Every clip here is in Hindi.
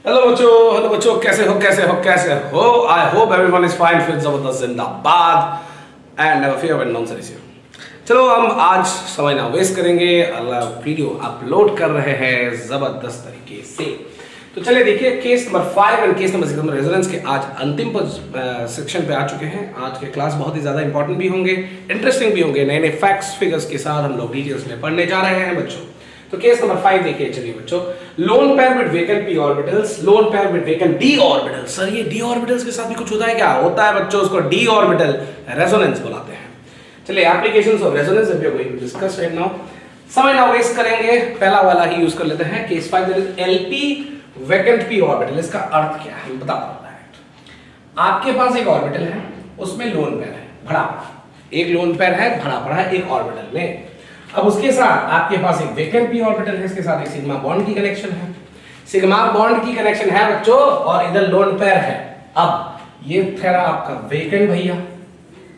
हेलो बच्चों, कैसे हो? I hope everyone is fine. फिर जबरदस्त जिंदाबाद and never fear when nonsense is. चलो हम आज समय ना वेस्ट करेंगे, अगला वीडियो अपलोड कर रहे हैं जबरदस्त तरीके से। तो चलिए देखिए, case number 5 and case number 6 number resonance के आज अंतिम सेक्शन पे आ चुके हैं। आज के क्लास बहुत ही ज्यादा इंपॉर्टेंट भी होंगे, इंटरेस्टिंग भी होंगे। नए नए फैक्ट्स फिगर्स के साथ हम लोग डिटेल्स में पढ़ने जा रहे हैं बच्चों। तो केस नंबर 5 देखिए। चलिए बच्चों, lone pair with vacant p orbitals, lone pair with vacant d orbitals. Sir ये d ऑर्बिटल्स के साथ भी कुछ होता है क्या? होता है बच्चों, उसको d ऑर्बिटल रेजोनेंस बुलाते हैं। चलिए, applications of resonance we are going to discuss right now. समय ना वेस्ट करेंगे, पहला वाला ही यूज कर लेते हैं। Case 5 there is lp vacant p orbital. इसका अर्थ क्या है बता रहा है। आपके पास एक ऑर्बिटल है, उसमें लोन पेयर है भरा पड़ा, एक लोन पेयर है भरा पड़ा है एक ऑर्बिटल में। अब उसके साथ आपके पास एक वेकेंट p ऑर्बिटल है, इसके साथ एक सिग्मा बॉन्ड की कनेक्शन है, सिग्मा बॉन्ड की कनेक्शन है बच्चों, और इधर लोन पेयर है। अब ये ठहरा आपका वेकेंट भैया,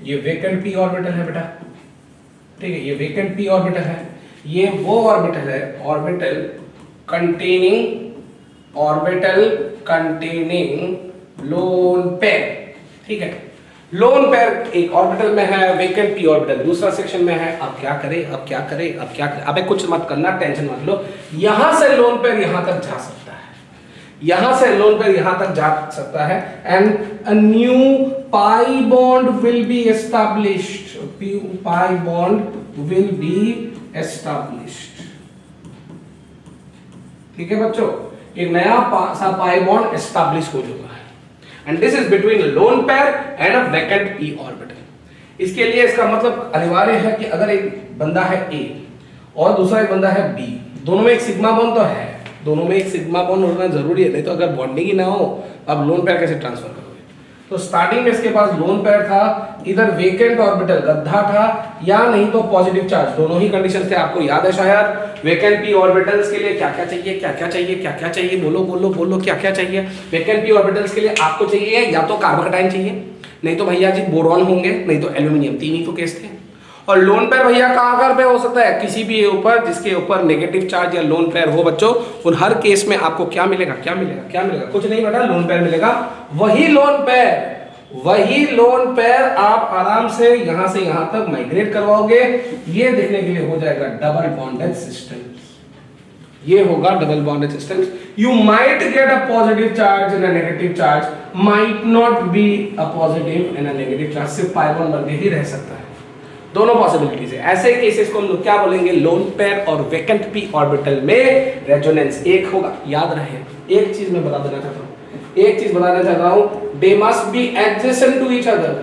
ये वेकेंट p ऑर्बिटल है बेटा, ठीक है, ये वेकेंट p ऑर्बिटल है। ये वो ऑर्बिटल है, ऑर्बिटल कंटेनिंग लोन पेयर, ठीक है। लोन पेयर एक ऑर्बिटल में है, वेकेंट p ऑर्बिटल दूसरा सेक्शन में है। अब क्या करें? अबे कुछ मत करना, टेंशन मत लो। यहां से लोन पेयर यहां तक जा सकता है, यहां से लोन पेयर यहां तक जा सकता है, and a new pi bond will be established, pi bond will be established, ठीक है बच्चों। एक नया सा पाई बॉन्ड एस्टैब्लिश हो चुका है, and this is between a lone pair and a vacant p orbital। इसके लिए इसका मतलब अनिवार्य है कि अगर एक बंदा है A और दूसरा एक बंदा है B, दोनों में एक सिग्मा बॉन्ड तो है, दोनों में एक सिग्मा बॉन्ड होना जरूरी है, नहीं तो अगर बॉन्डिंग ही ना हो अब लोन पेयर कैसे ट्रांसफर करोगे? तो स्टार्टिंग में इसके पास लोन पेयर था, इधर वेकेंट ऑर्बिटल गड्ढा था, या नहीं तो पॉजिटिव चार्ज, दोनों ही कंडीशन थे। आपको याद है शायद, वेकेंट p ऑर्बिटल्स के लिए क्या क्या चाहिए, बोलो क्या क्या चाहिए। वेकेंट p ऑर्बिटल्स के लिए आपको चाहिए या तो कार्बोकेटाइन चाहिए, नहीं तो भैया जी बोरॉन होंगे, नहीं तो एल्यूमिनियम, तीन ही तो केस थे। और लोन पेयर भैया कहाँ पे हो सकता है? किसी भी ऊपर जिसके ऊपर नेगेटिव चार्ज या लोन पेयर हो बच्चों, उन हर केस में आपको क्या मिलेगा? कुछ नहीं बेटा, लोन पेयर मिलेगा। वही लोन पेयर आप आराम से यहां तक माइग्रेट करवाओगे, ये देखने के लिए हो जाएगा डबल बॉन्डेड सिस्टम। ये होगा double bonded system. You might get a positive charge and a negative charge, might not be a positive and a negative charge, सिर्फ पाई बॉन्ड बन के ही रह सकता है। दोनों पॉसिबिलिटीज है। ऐसे केसेस को हम लोग क्या बोलेंगे? लोन पेयर और वेकेंट p ऑर्बिटल में रेजोनेंस एक होगा। याद रहे, एक चीज मैं बता देना चाहता हूं, they must be adjacent to each other,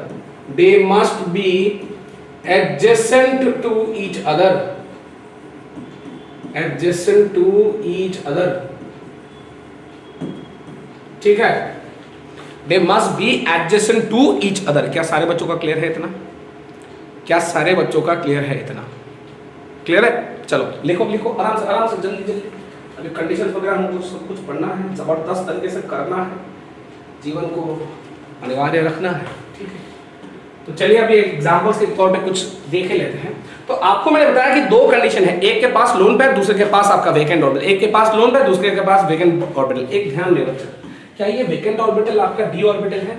ठीक है, they must be adjacent to each other। क्या सारे बच्चों का क्लियर है इतना? क्लियर है? चलो लिखो आराम से जल्दी। अभी कंडीशंस वगैरह हमको सब कुछ पढ़ना है, जबरदस्त तरीके से करना है, जीवन को अनिवार्य रखना है, ठीक है। तो चलिए अभी एग्जांपल्स के तौर पे कुछ देख लेते हैं। तो आपको मैंने बताया कि दो कंडीशन है, एक के पास लोन पेयर, दूसरे के पास आपका वेकेंट ऑर्बिटल। एक के पास लोन पेयर, दूसरे के पास वेकेंट ऑर्बिटल। एक ध्यान में बच्चा, क्या ये वेकेंट ऑर्बिटल आपका d ऑर्बिटल है?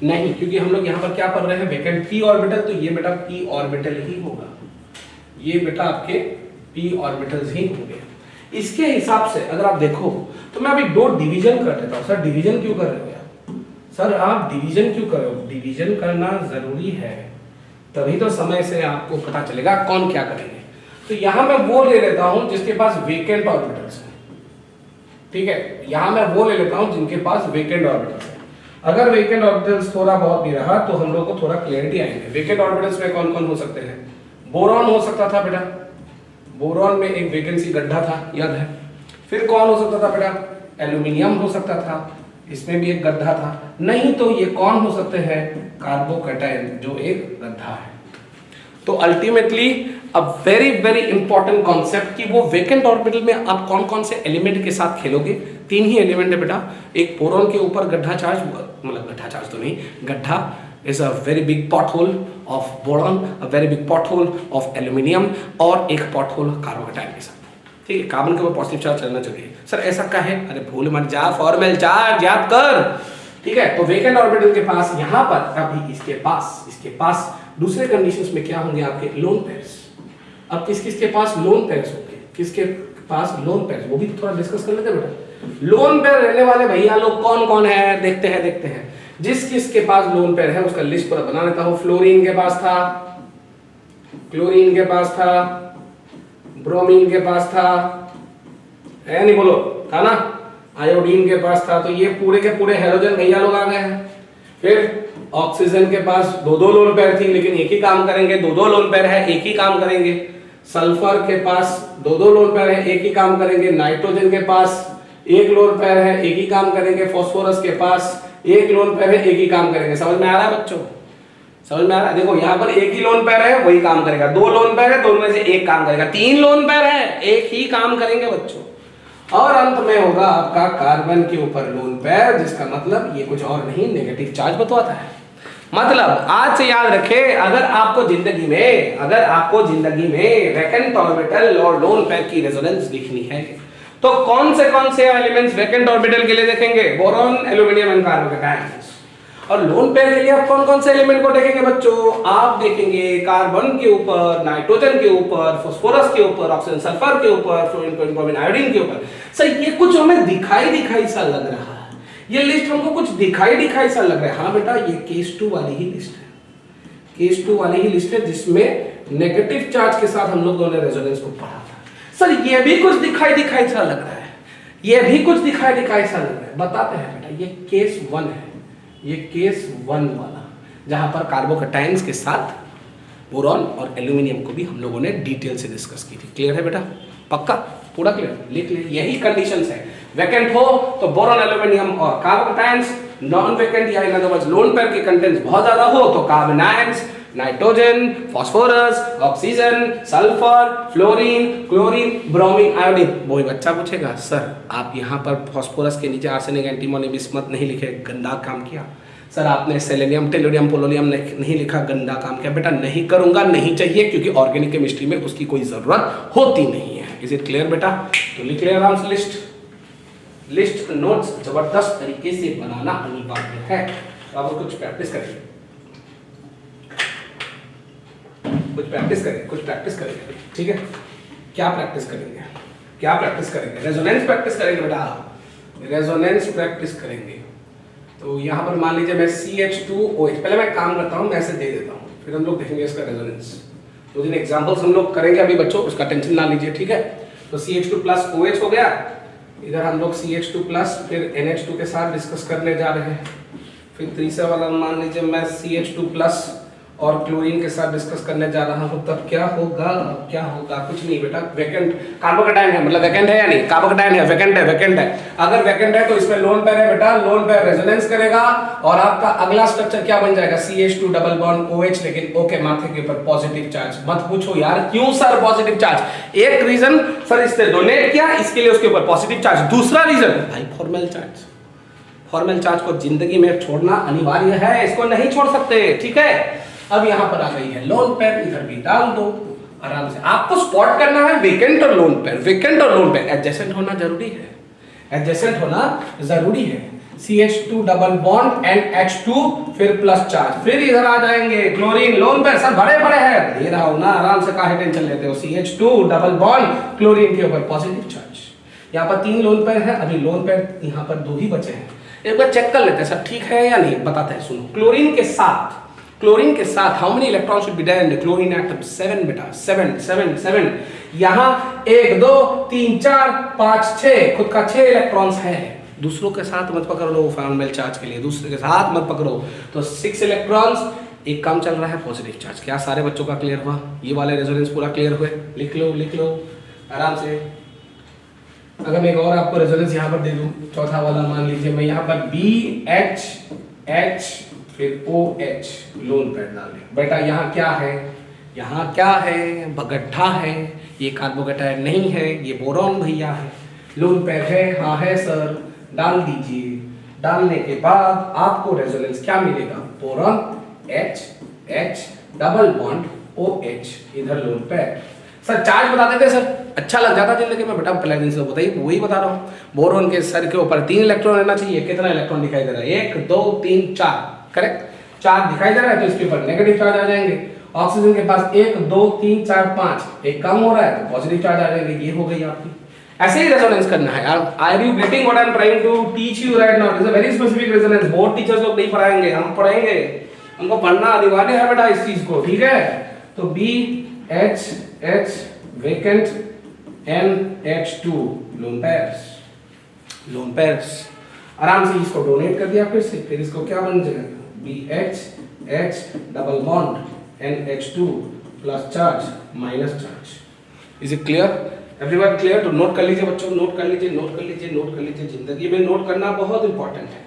नहीं, क्योंकि हम लोग यहाँ पर क्या पढ़ रहे हैं? वेकेंट p ऑर्बिटल, तो ये बेटा p ऑर्बिटल ही होगा, ये बेटा आपके p ऑर्बिटल्स ही होंगे। इसके हिसाब से अगर आप देखो तो मैं अभी दो डिवीजन कर देता हूं। सर डिवीजन क्यों कर रहे हो यार? सर आप डिवीजन क्यों कर रहे हो? डिवीजन करना जरूरी है, तभी तो समय से आपको पता चलेगा कौन क्या करेंगे। तो यहां मैं वो ले लेता हूं जिसके पास वेकेंट ऑर्बिटल्स है, ठीक है, यहां मैं वो ले लेता हूं जिनके पास वेकेंट ऑर्बिटल्स है। अगर वेकेंट ऑर्बिटल्स थोड़ा बहुत भी रहा तो हम लोग को थोड़ा क्लियरिटी आएंगे। वेकेंट ऑर्बिटल्स में कौन कौन हो सकते हैं? बोरॉन हो सकता था बेटा, बोरॉन में एक वैकेंसी गड्ढा था, याद है। फिर कौन हो सकता था बेटा? एल्यूमिनियम हो सकता था, इसमें भी एक गड्ढा था। नहीं तो ये कौन हो सकते हैं? कार्बोकेटाइन, जो एक गड्ढा है। तो ultimately a very important concept कि वो वेकेंट ऑर्बिटल में आप कौन कौन से एलिमेंट के साथ खेलोगे। तीन ही एलिमेंट है बेटा, एक बोरॉन के ऊपर गड्ढा चार्ज, मतलब गड्ढा चार्ज तो नहीं, गड्ढा is a very big pothole of boron, a very big pothole of aluminium और एक pothole कार्बोकेटाइन के साथ, ठीक है, कार्बन के ऊपर पॉजिटिव चार्ज रहना चाहिए। सर ऐसा क्या है? अरे भूल मत जा, फॉर्मल चार्ज याद कर। ठीक है, तो वेकेंट ऑर्बिटल के पास यहाँ पर अभी इसके पास दूसरे कंडीशंस में क्या होंगे आपके लोन पेयर्स। अब किसके पास लोन पेयर्स होंगे, किसके पास लोन पेयर्स, वो भी थोड़ा डिस्कस कर लेते हैं बेटा। लोन पेयर रहने वाले भैया लोग कौन कौन है देखते हैं। जिस किसके पास लोन पेयर है उसका लिस्ट पूरा बना लेता हूं। फ्लोरीन के पास था, क्लोरीन के पास था, ब्रोमीन के पास था, है नहीं बोलो, था ना, आयोडीन के पास था। तो ये पूरे के पूरे हैलोजन भैया लोग आ गए हैं। फिर ऑक्सीजन के पास दो लोन पेयर थी लेकिन एक ही काम करेंगे, दो लोन पेयर है एक ही काम करेंगे। सल्फर के पास दो लोन पेयर है एक ही काम करेंगे। नाइट्रोजन के पास एक लोन पेयर है एक ही काम करेंगे। फास्फोरस के पास एक लोन पेयर है एक ही काम करेंगे। समझ में आ रहा है बच्चों? समझ में आ रहा है? देखो यहाँ पर एक ही लोन पेयर है वही काम करेगा, दो लोन पेयर है दोनों में से एक काम करेगा, तीन लोन पेयर है एक ही काम करेंगे बच्चों। और अंत में होगा आपका कार्बन के ऊपर लोन पेयर, जिसका मतलब ये कुछ और नहीं नेगेटिव चार्ज बताता है। मतलब आज से याद रखे, अगर आपको जिंदगी में वैकेंट ऑर्बिटल और लोन पेयर की रेजोनेंस दिखनी है तो कौन से एलिमेंट्स वैकेंट ऑर्बिटल के लिए देखेंगे? Boron, aluminium and carbocations. और लोन पेयर के लिए आप कौन से एलिमेंट को देखेंगे बच्चों? आप देखेंगे कार्बन के ऊपर, नाइट्रोजन के ऊपर, फास्फोरस के ऊपर, ऑक्सीजन सल्फर के ऊपर, फ्लोरीन, क्लोरीन, ब्रोमीन, आयोडीन के ऊपर। सर ये कुछ हमें दिखाई सा लग रहा है, ये लिस्ट हमको कुछ दिखाई सा लग रहा है। हाँ बेटा, ये केस 2 वाली ही लिस्ट है, केस 2 वाली ही लिस्ट है जिसमें नेगेटिव चार्ज के साथ हम लोगों ने रेजोनेंस को पढ़ा था। सर ये भी कुछ दिखाई सा लग रहा है, ये भी कुछ दिखाई सा लग रहा है। बताते हैं बेटा, ये केस 1 है, ये केस 1 वाला, जहां पर कार्बोकेटायंस के साथ बोरॉन और एल्यूमिनियम को भी हम लोगों ने डिटेल से डिस्कस की थी। क्लियर है बेटा? पक्का पूरा क्लियर? लिख ले, यही कंडीशंस है। वैकेंट हो तो बोरॉन, एल्यूमिनियम और कार्बोकेटायंस। नॉन वैकेंट या in other words lone pair के कंटेंट्स बहुत ज्यादा हो तो carbon ions, nitrogen, phosphorus, oxygen, sulphur, fluorine, chlorine, bromine, iodine. वही बच्चा पूछेगा सर आप यहाँ पर फास्फोरस के नीचे आर्सेनिक, एंटीमोनी, बिस्मथ नहीं लिखे, गंदा काम किया। सर आपने सेलेनियम, टेलोनियम, पोलोनियम नहीं लिखा, गंदा काम किया। बेटा नहीं करूंगा, नहीं चाहिए, क्योंकि ऑर्गेनिक केमिस्ट्री में उसकी कोई जरूरत होती नहीं है। इज इट क्लियर बेटा? तो लिख ले आराम से लिस्ट नोट्स जबरदस्त तरीके से बनाना अनिवार्य है। तो आप कुछ प्रैक्टिस करेंगे, कुछ प्रैक्टिस करेंगे, ठीक है? क्या प्रैक्टिस करेंगे? रेजोनेंस प्रैक्टिस करेंगे बेटा, रेजोनेंस प्रैक्टिस करेंगे। तो यहाँ पर मान लीजिए मैं CH2OH, पहले मैं काम करता हूँ, मैं ऐसे दे देता हूँ, फिर हम लोग देखेंगे इसका रेजोनेंस। 2-3 एग्जाम्पल्स हम लोग करेंगे अभी बच्चों, उसका टेंशन ना लीजिए, ठीक है? तो CH2+OH हो गया, इधर हम लोग CH2+ फिर NH2 के साथ डिस्कस करने जा रहे हैं। फिर तीसरा वाला मान लीजिए मैं CH2+ और क्लोरीन के साथ डिस्कस करने जा रहा हूं, तब क्या होगा? कुछ नहीं बेटा, वैकेंट कार्बोकेटायन है, मतलब वैकेंट है या नहीं? कार्बोकेटायन है, वैकेंट है। अगर वैकेंट है तो इसमें लोन पेयर है बेटा, लोन पेयर रेजोनेंस करेगा और आपका अगला स्ट्रक्चर क्या बन जाएगा? CH2 डबल बॉन्ड OH, लेकिन O के माथे के ऊपर पॉजिटिव चार्ज। मत पूछो यार क्यों सर पॉजिटिव चार्ज? एक रीजन सर इसने डोनेट किया, इसके लिए उसके ऊपर पॉजिटिव चार्ज। दूसरा रीजन भाई फॉर्मल चार्ज को जिंदगी में छोड़ना अनिवार्य है, इसको नहीं छोड़ सकते, ठीक है? अब यहां पर आ गई है लोन पेयर, इधर भी डाल दो आराम से। आपको स्पॉट करना है वेकेंट और लोन पेयर, एडजेसेंट होना जरूरी है, CH2 double bond and H2 फिर प्लस चार्ज। फिर इधर आ जाएंगे क्लोरीन, लोन पेयर सर बड़े हैं, दे रहा हूं ना, आराम से काहे टेंशन लेते हो? CH2 डबल बॉन्ड क्लोरीन के ऊपर पॉजिटिव चार्ज। यहाँ पर 3 लोन पेयर है, अभी लोन पेयर यहाँ पर 2 ही बचे हैं। एक बार चेक कर लेते हैं सर ठीक है या नहीं, बताते हैं। सुनो, क्लोरीन के साथ how many electron should be there in the chlorine atom? 7 बेटा, 7। यहाँ 1 2 3 4 5 6, खुद का 6 इलेक्ट्रॉन्स है। दूसरों के साथ मत पकड़ लो, फॉर्मल चार्ज के लिए दूसरे के साथ मत पकड़ो। तो 6 इलेक्ट्रॉन्स, एक काम चल रहा है पॉजिटिव चार्ज। क्या सारे बच्चों का क्लियर हुआ? ये वाले रेजोनेंस पूरा क्लियर हुए? लिख लो आराम से। अगर मैं एक और आपको रेजोनेंस यहाँ पर दे दूं, चौथा वाला मान लीजिए मैं यहाँ पर BH फिर OH लोन पेयर डाल दें। बेटा यहाँ क्या है? बगट्ठा है, ये कार्बोकेटायन नहीं है, ये बोरॉन भैया है। लोन पेयर है, हाँ है सर, डाल दीजिए। डालने के बाद आपको रेजोनेंस क्या मिलेगा? Boron H double bond OH, इधर लोन पेयर। सर चार्ज बता देते सर, अच्छा लग जाता जिंदगी में। बेटा पहले दिन से बताइए, वही बता रहा हूँ। बोरोन के सर के ऊपर 3 इलेक्ट्रॉन रहना चाहिए। कितना इलेक्ट्रॉन दिखाई दे रहा है? 1 2 3 4, करेक्ट। 4 दिखाई दे रहा है तो इसके ऊपर नेगेटिव चार्ज आ जाएंगे। ऑक्सीजन के पास 1 2 3 4 5, एक कम हो रहा है तो पॉजिटिव चार्ज आ जाएंगे। ये हो गई आपकी। ऐसे ही रेजोनेंस करना है। Are you getting what I am trying to teach you right now? It's a very specific resonance. बहुत टीचर्स लोग नहीं पढ़ाएंगे, हम पढ़ाएंगे। हमको पढ़ना अनिवार्य है बेटा इस चीज को, ठीक है। तो BH vacant NH2 lone pairs, lone pairs. आराम से इसको डोनेट कर दिया फिर इसको क्या बन जाएगा? BH double bond NH2 plus charge minus charge. Is it clear? Everyone clear? तो नोट कर लीजिए बच्चों, नोट कर लीजिए, नोट कर लीजिए, नोट कर लीजिए। जिंदगी में नोट करना बहुत इंपॉर्टेंट है।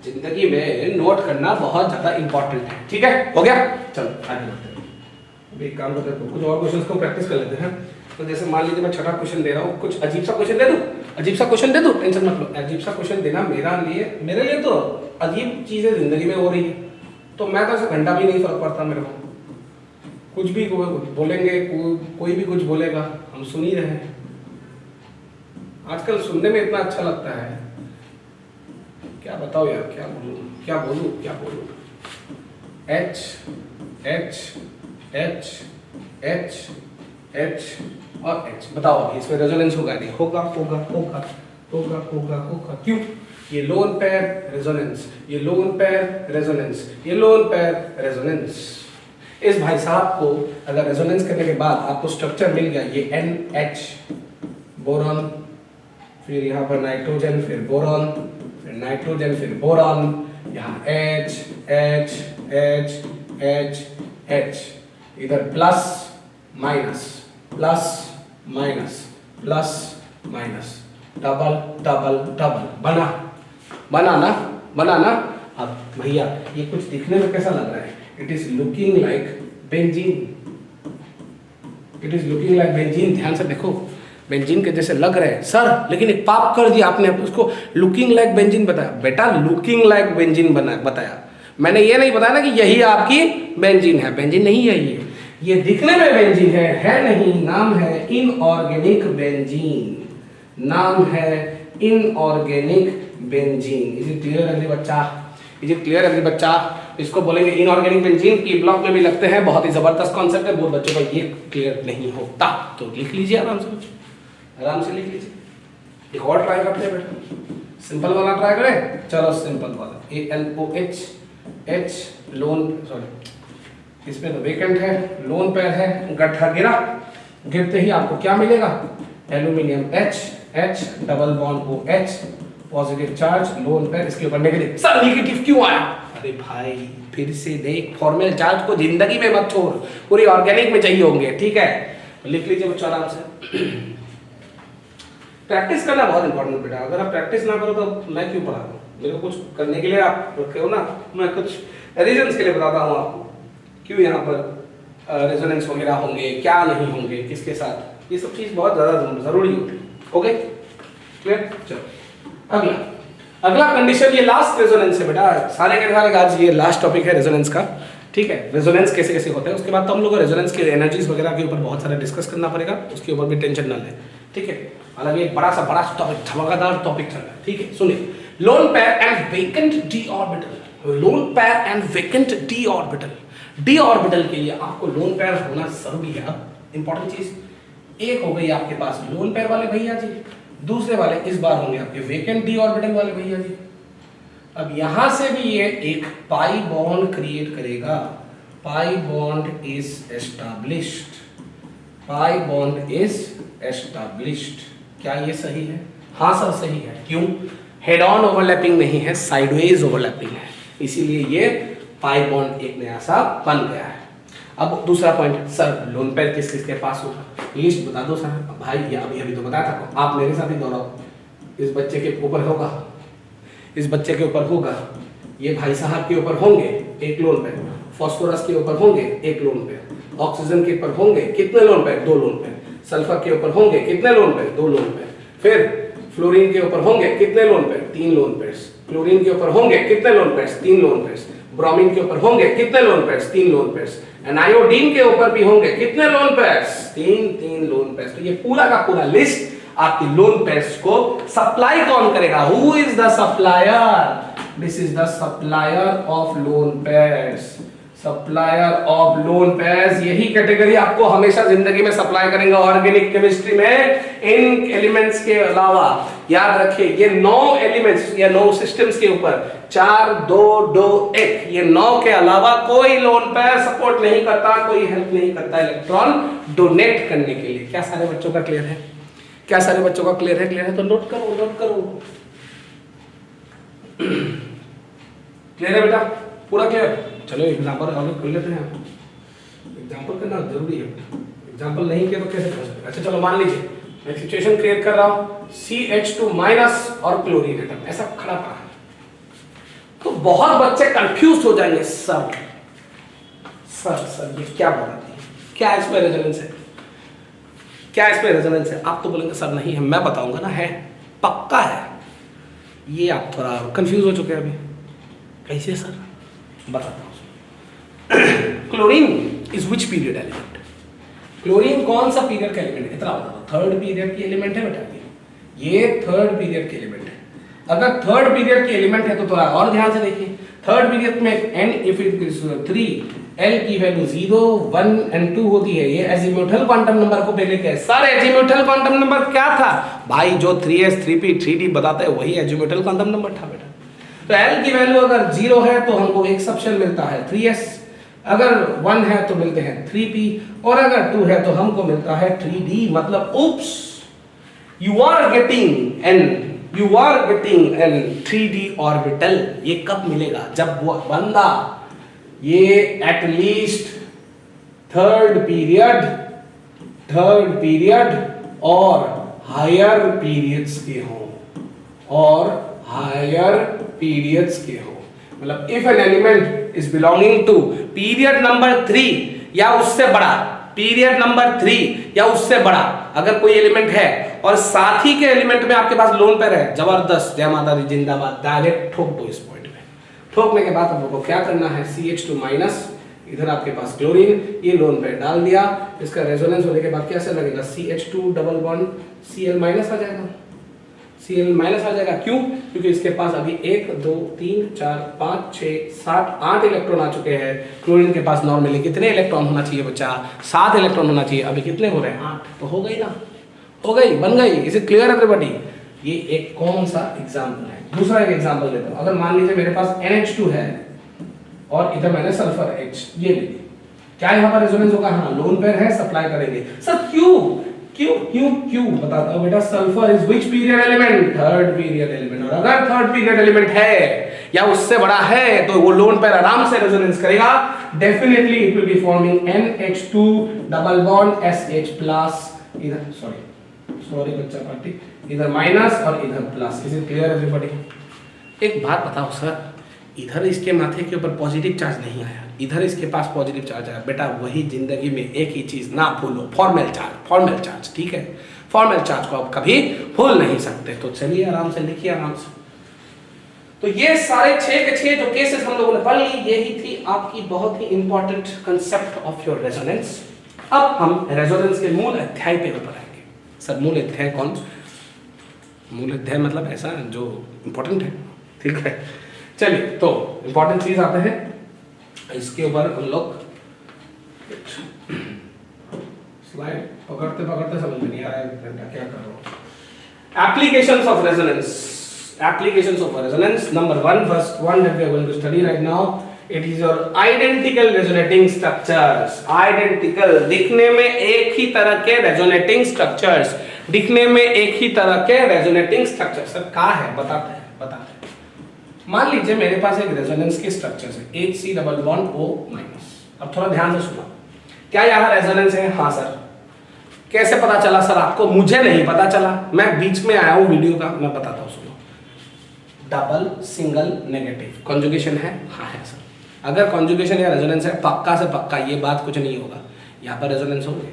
जिंदगी में नोट करना बहुत ज्यादा इंपॉर्टेंट है, ठीक है। हो गया? चलो आगे बढ़ते हैं। अभी एक काम करते हैं, कुछ और क्वेश्चंस को प्रैक्टिस कर लेते हैं। तो जैसे मान लीजिए मैं छठा क्वेश्चन दे रहा हूँ, कुछ अजीब सा क्वेश्चन दे दूँ? अजीब सा क्वेश्चन दे दूँ? टेंशन मत लो। अजीब सा क्वेश्चन देना मेरे लिए तो अजीब चीजें जिंदगी में हो रही है, तो मैं तो ऐसा घंटा भी नहीं फर्क पड़ता मेरे को। कुछ भी बोलेंगे, कोई भी कुछ बोलेगा, हम सुन ही रहे हैं। आजकल सुनने में इतना अच्छा लगता है, क्या बताओ यार, क्या बोलूं। H H H H H और H, बताओ अभी इसमें रेजोनेंस होगा नहीं? होगा। क्यों? ये लोन पेयर रेजोनेंस, ये लोन पेयर रेजोनेंस, ये लोन पेयर रेजोनेंस। इस भाई साहब को अगर रेजोनेंस करने के बाद आपको स्ट्रक्चर मिल गया, ये NH बोरॉन, फिर यहाँ पर नाइट्रोजन, फिर बोरॉन, फिर नाइट्रोजन, फिर बोरॉन, यहाँ H H H H H, इधर plus minus plus minus plus minus, double double double, बना ना। अब भैया ये कुछ दिखने में कैसा लग रहा है? It is looking like benzene, it is looking like benzene. ध्यान से देखो, बेंजीन के जैसे लग रहे हैं सर, लेकिन एक पाप कर दिया आपने, उसको लुकिंग लाइक बेंजीन बताया। बेटा लुकिंग लाइक बेंजीन बताया, मैंने ये नहीं बताया ना कि यही आपकी बेंजीन है। बेंजीन नहीं है ये दिखने में बेंजीन है नहीं। नाम है इनऑर्गेनिक बेंजीन, नाम है inorganic benzene. Is it clear every बच्चा? इज इट क्लियर एवरी बच्चा? इसको बोलेंगे इनऑर्गेनिक बेंजीन। की ब्लॉक में भी लगते हैं, बहुत ही जबरदस्त कॉन्सेप्ट है। बहुत बच्चों को ये क्लियर नहीं होता, तो लिख लीजिए आराम से लिख लीजिए। एक और ट्राई करते हैं बेटा, सिंपल वाला ट्राई करें। चलो सिंपल वाला, ALOH H लोन, सॉरी इसमें तो वेकेंट है, लोन पेयर है, गड्ढा गिरते ही आपको क्या मिलेगा? Aluminium H double bond OH, positive charge, lone pair, इसके ऊपर नेगेटिव। सर नेगेटिव क्यों आया? अरे भाई फिर से देख, फॉर्मल चार्ज को जिंदगी में मत छोड़, पूरी ऑर्गेनिक में चाहिए होंगे, ठीक है। लिख लीजिए बच्चों आराम से। प्रैक्टिस करना बहुत इंपॉर्टेंट बेटा। अगर आप प्रैक्टिस ना करो तो मैं क्यों पढ़ा रहा हूँ? मेरे को कुछ करने के लिए आप रखे हो ना, मैं कुछ रीजंस के लिए बताता हूँ आपको, क्यों यहाँ पर रेजोनेंस वगैरह होंगे, क्या नहीं होंगे, किसके साथ, ये सब चीज़ बहुत ज़्यादा ज़रूरी होती है। Okay clear? चलो अगला कंडीशन, ये लास्ट रेजोनेंस है बेटा, सारे के सारे आज ये लास्ट टॉपिक है रेजोनेंस का, ठीक है। रेजोनेंस कैसे कैसे होता है, उसके बाद तो हम लोग को रेजोनेंस की एनर्जीज वगैरह के ऊपर बहुत सारा डिस्कस करना पड़ेगा, उसके ऊपर भी टेंशन ना लें, ठीक है। हालांकि एक बड़ा टॉपिक, धमाकेदार टॉपिक चल रहा है, ठीक है। सुनिए, lone pair and vacant D orbital, lone pair and vacant D orbital. D orbital के लिए आपको लोन पेयर होना जरूरी है। अब इंपॉर्टेंट चीज, एक हो गई आपके पास लोन पेयर वाले भैया जी, दूसरे वाले इस बार होंगे आपके वेकेंट डी ऑर्बिटल वाले भैया जी। अब यहां से भी ये एक पाई बॉन्ड क्रिएट करेगा, pi bond is established, pi bond is established. क्या ये सही है? हाँ सर सही है। क्यों? हेड ऑन ओवरलैपिंग नहीं है, साइडवेज ओवरलैपिंग है, इसीलिए ये पाई बॉन्ड एक नया सा बन गया है। अब दूसरा पॉइंट, सर लोन पेयर किस किस के पास होगा, लिस्ट बता दो सर। भाई ये अभी तो बताया था, आप मेरे साथ ही दोहराओ। इस बच्चे के ऊपर होगा, इस बच्चे के ऊपर होगा, ये भाई साहब के ऊपर होंगे एक लोन पेयर, फास्फोरस के ऊपर होंगे एक लोन पेयर, ऑक्सीजन के ऊपर होंगे कितने lone pair? 2 lone pair, sulphur के ऊपर होंगे कितने लोन पेयर? 2 लोन पेयर, फिर फ्लोरीन के ऊपर होंगे कितने lone pair? 3 lone pairs, chlorine के ऊपर होंगे कितने lone pairs? 3 lone pairs, bromine के ऊपर होंगे कितने lone pairs? 3 lone pairs. And iodine के ऊपर भी होंगे कितने लोन पेयर्स? 3 lone pairs. तो ये पूरा का पूरा लिस्ट आपकी लोन पेयर्स को सप्लाई कौन करेगा? Who is the supplier? This is the supplier of lone pairs. Supplier of lone pairs, यही कैटेगरी आपको हमेशा जिंदगी में सप्लाई करेंगे ऑर्गेनिक केमिस्ट्री में। इन एलिमेंट्स के अलावा याद रखिए ये 9 एलिमेंट्स या 9 सिस्टम्स के ऊपर 4 2 2 1 ये 9 के अलावा कोई लोन पेयर सपोर्ट नहीं करता, कोई हेल्प नहीं करता इलेक्ट्रॉन डोनेट करने के लिए। क्या सारे बच्चों का क्लियर है? क्या सारे बच्चों का क्लियर है? क्लियर है तो नोट करो, नोट करो। क्लियर है बेटा? पूरा क्लियर? चलो एग्जांपल कर लेते हैं। एग्जांपल करना जरूरी है, एग्जांपल नहीं किया तो कैसे कर सकते? अच्छा चलो मान लीजिए मैं सिचुएशन क्रिएट कर रहा हूं, CH2- और क्लोरीन एटम ऐसा खड़ा पड़ा है। तो बहुत बच्चे कंफ्यूज हो जाएंगे, सर ये क्या बोल रही है, क्या इसमें रेजोनेंस है, क्या इसमें रेजोनेंस है? आप तो बोलेंगे सर नहीं है, मैं बताऊंगा ना, है पक्का है। ये आप थोड़ा कंफ्यूज हो चुके हैं अभी। कैसे सर? बताता हूं। Chlorine is which period element? Chlorine कौन सा पीरियड का एलिमेंट है? इतना बताओ। थर्ड पीरियड की एलिमेंट है बेटा, ये थर्ड पीरियड के एलिमेंट है। अगर थर्ड पीरियड के एलिमेंट है तो थोड़ा और ध्यान से देखिए। थर्ड पीरियड में n if it is 3, l की वैल्यू 0 1 एंड 2 होती है। ये एजीम्यूथल क्वांटम नंबर को पहले क्या है? सर एजीम्यूथल क्वांटम नंबर क्या था भाई? जो 3s 3p 3d बताते हैं वही एजीम्यूथल क्वांटम नंबर था बेटा। तो l की वैल्यू अगर 0 है तो हमको एक सबशेल मिलता है 3s, अगर 1 है तो मिलते हैं 3p, और अगर 2 है तो हमको मिलता है 3d। मतलब oops, you are getting an 3d orbital. ये कब मिलेगा? जब वो बंदा ये एटलीस्ट थर्ड पीरियड और हायर पीरियड्स के हो, मतलब if an element is belonging to period number 3 या उससे बड़ा, पीरियड नंबर 3 या उससे बड़ा अगर कोई एलिमेंट है और साथ ही के एलिमेंट में आपके पास लोन पेयर है, जबरदस्त, जय माता दी, जिंदाबाद, डायरेक्ट ठोक दो इस पॉइंट में। ठोकने के बाद आपको क्या करना है? CH2-, इधर आपके पास क्लोरीन, ये लोन पेयर डाल दिया। इसका रेजोनेंस होने के बाद कैसे लगेगा? CH2 डबल बॉन्ड Cl- आ जाएगा। Cl- आ जाएगा। क्यों? क्योंकि इसके पास अभी 1 2 3 4 5 6 7 8 इलेक्ट्रॉन आ चुके हैं। क्लोरीन के पास नॉर्मली कितने इलेक्ट्रॉन होना चाहिए बच्चा? 7 इलेक्ट्रॉन होना चाहिए। अभी कितने हो रहे हैं? 8। तो हो गई ना, हो गई, बन गई। Is it clear everybody? ये एक कौन सा एग्जांपल है। दूसरा एक एग्जांपल लेता हूं। अगर मान लीजिए मेरे पास NH2 है और इधर मैंने सल्फर H ये ले ली, क्या यहाँ पर रेजोनेंस होगा? हाँ, लोन पेयर है, सप्लाई करेंगे। सर क्यों बताता हूं बेटा। Sulphur is which period element? Third period element. और अगर थर्ड पीरियड एलिमेंट है या उससे बड़ा है तो वो लोन पेयर आराम से रेजोनेंस करेगा। Definitely it will be forming NH2 double bond SH plus, इधर सॉरी बच्चा पार्टी, इधर माइनस और इधर plus. Is it clear everybody? एक बात बताओ सर, इधर इसके माथे के ऊपर पॉजिटिव चार्ज नहीं आया, इधर इसके पास पॉजिटिव चार्ज आया। बेटा वही जिंदगी में एक ही चीज ना भूलो, फॉर्मल चार्ज, ठीक है? फॉर्मल चार्ज को आप कभी भूल नहीं सकते। तो चलिए आराम से लिखिए, आराम से। तो ये सारे 6 के 6 जो केसेस हम लोगों ने पढ़ ली, यही थी आपकी बहुत ही important concept of your resonance. अब हम रेजोनेंस के मूल अध्याय पे पढ़ाएंगे। सर मूल अध्याय कौन? मूल अध्याय मतलब ऐसा जो इंपॉर्टेंट है, ठीक है? चलिए तो इंपॉर्टेंट चीज आते हैं इसके ऊपर। हम लोग स्लाइड पकड़ते समझ में नहीं आ रहा है क्या कर रहा हूं। Applications of resonance number 1, first one that we are going to study right now, it is your identical resonating structures। Identical, दिखने में एक ही तरह के रेजोनेटिंग स्ट्रक्चर्स, सर कहाँ है? बताते हैं। मान लीजिए मेरे पास एक रेजोनेंस की स्ट्रक्चर है HC डबल बॉन्ड O-। अब थोड़ा ध्यान से सुनो, क्या यहाँ रेजोनेंस है? हाँ सर। कैसे पता चला सर आपको? मुझे नहीं पता चला, मैं बीच में आया हूँ वीडियो का, मैं बताता हूँ, सुनो। डबल, सिंगल, नेगेटिव, कॉन्जुगेशन है? हाँ है सर। अगर कॉन्जुगेशन या रेजोनेंस है, पक्का से पक्का ये बात कुछ नहीं होगा, यहाँ पर रेजोनेंस होंगे।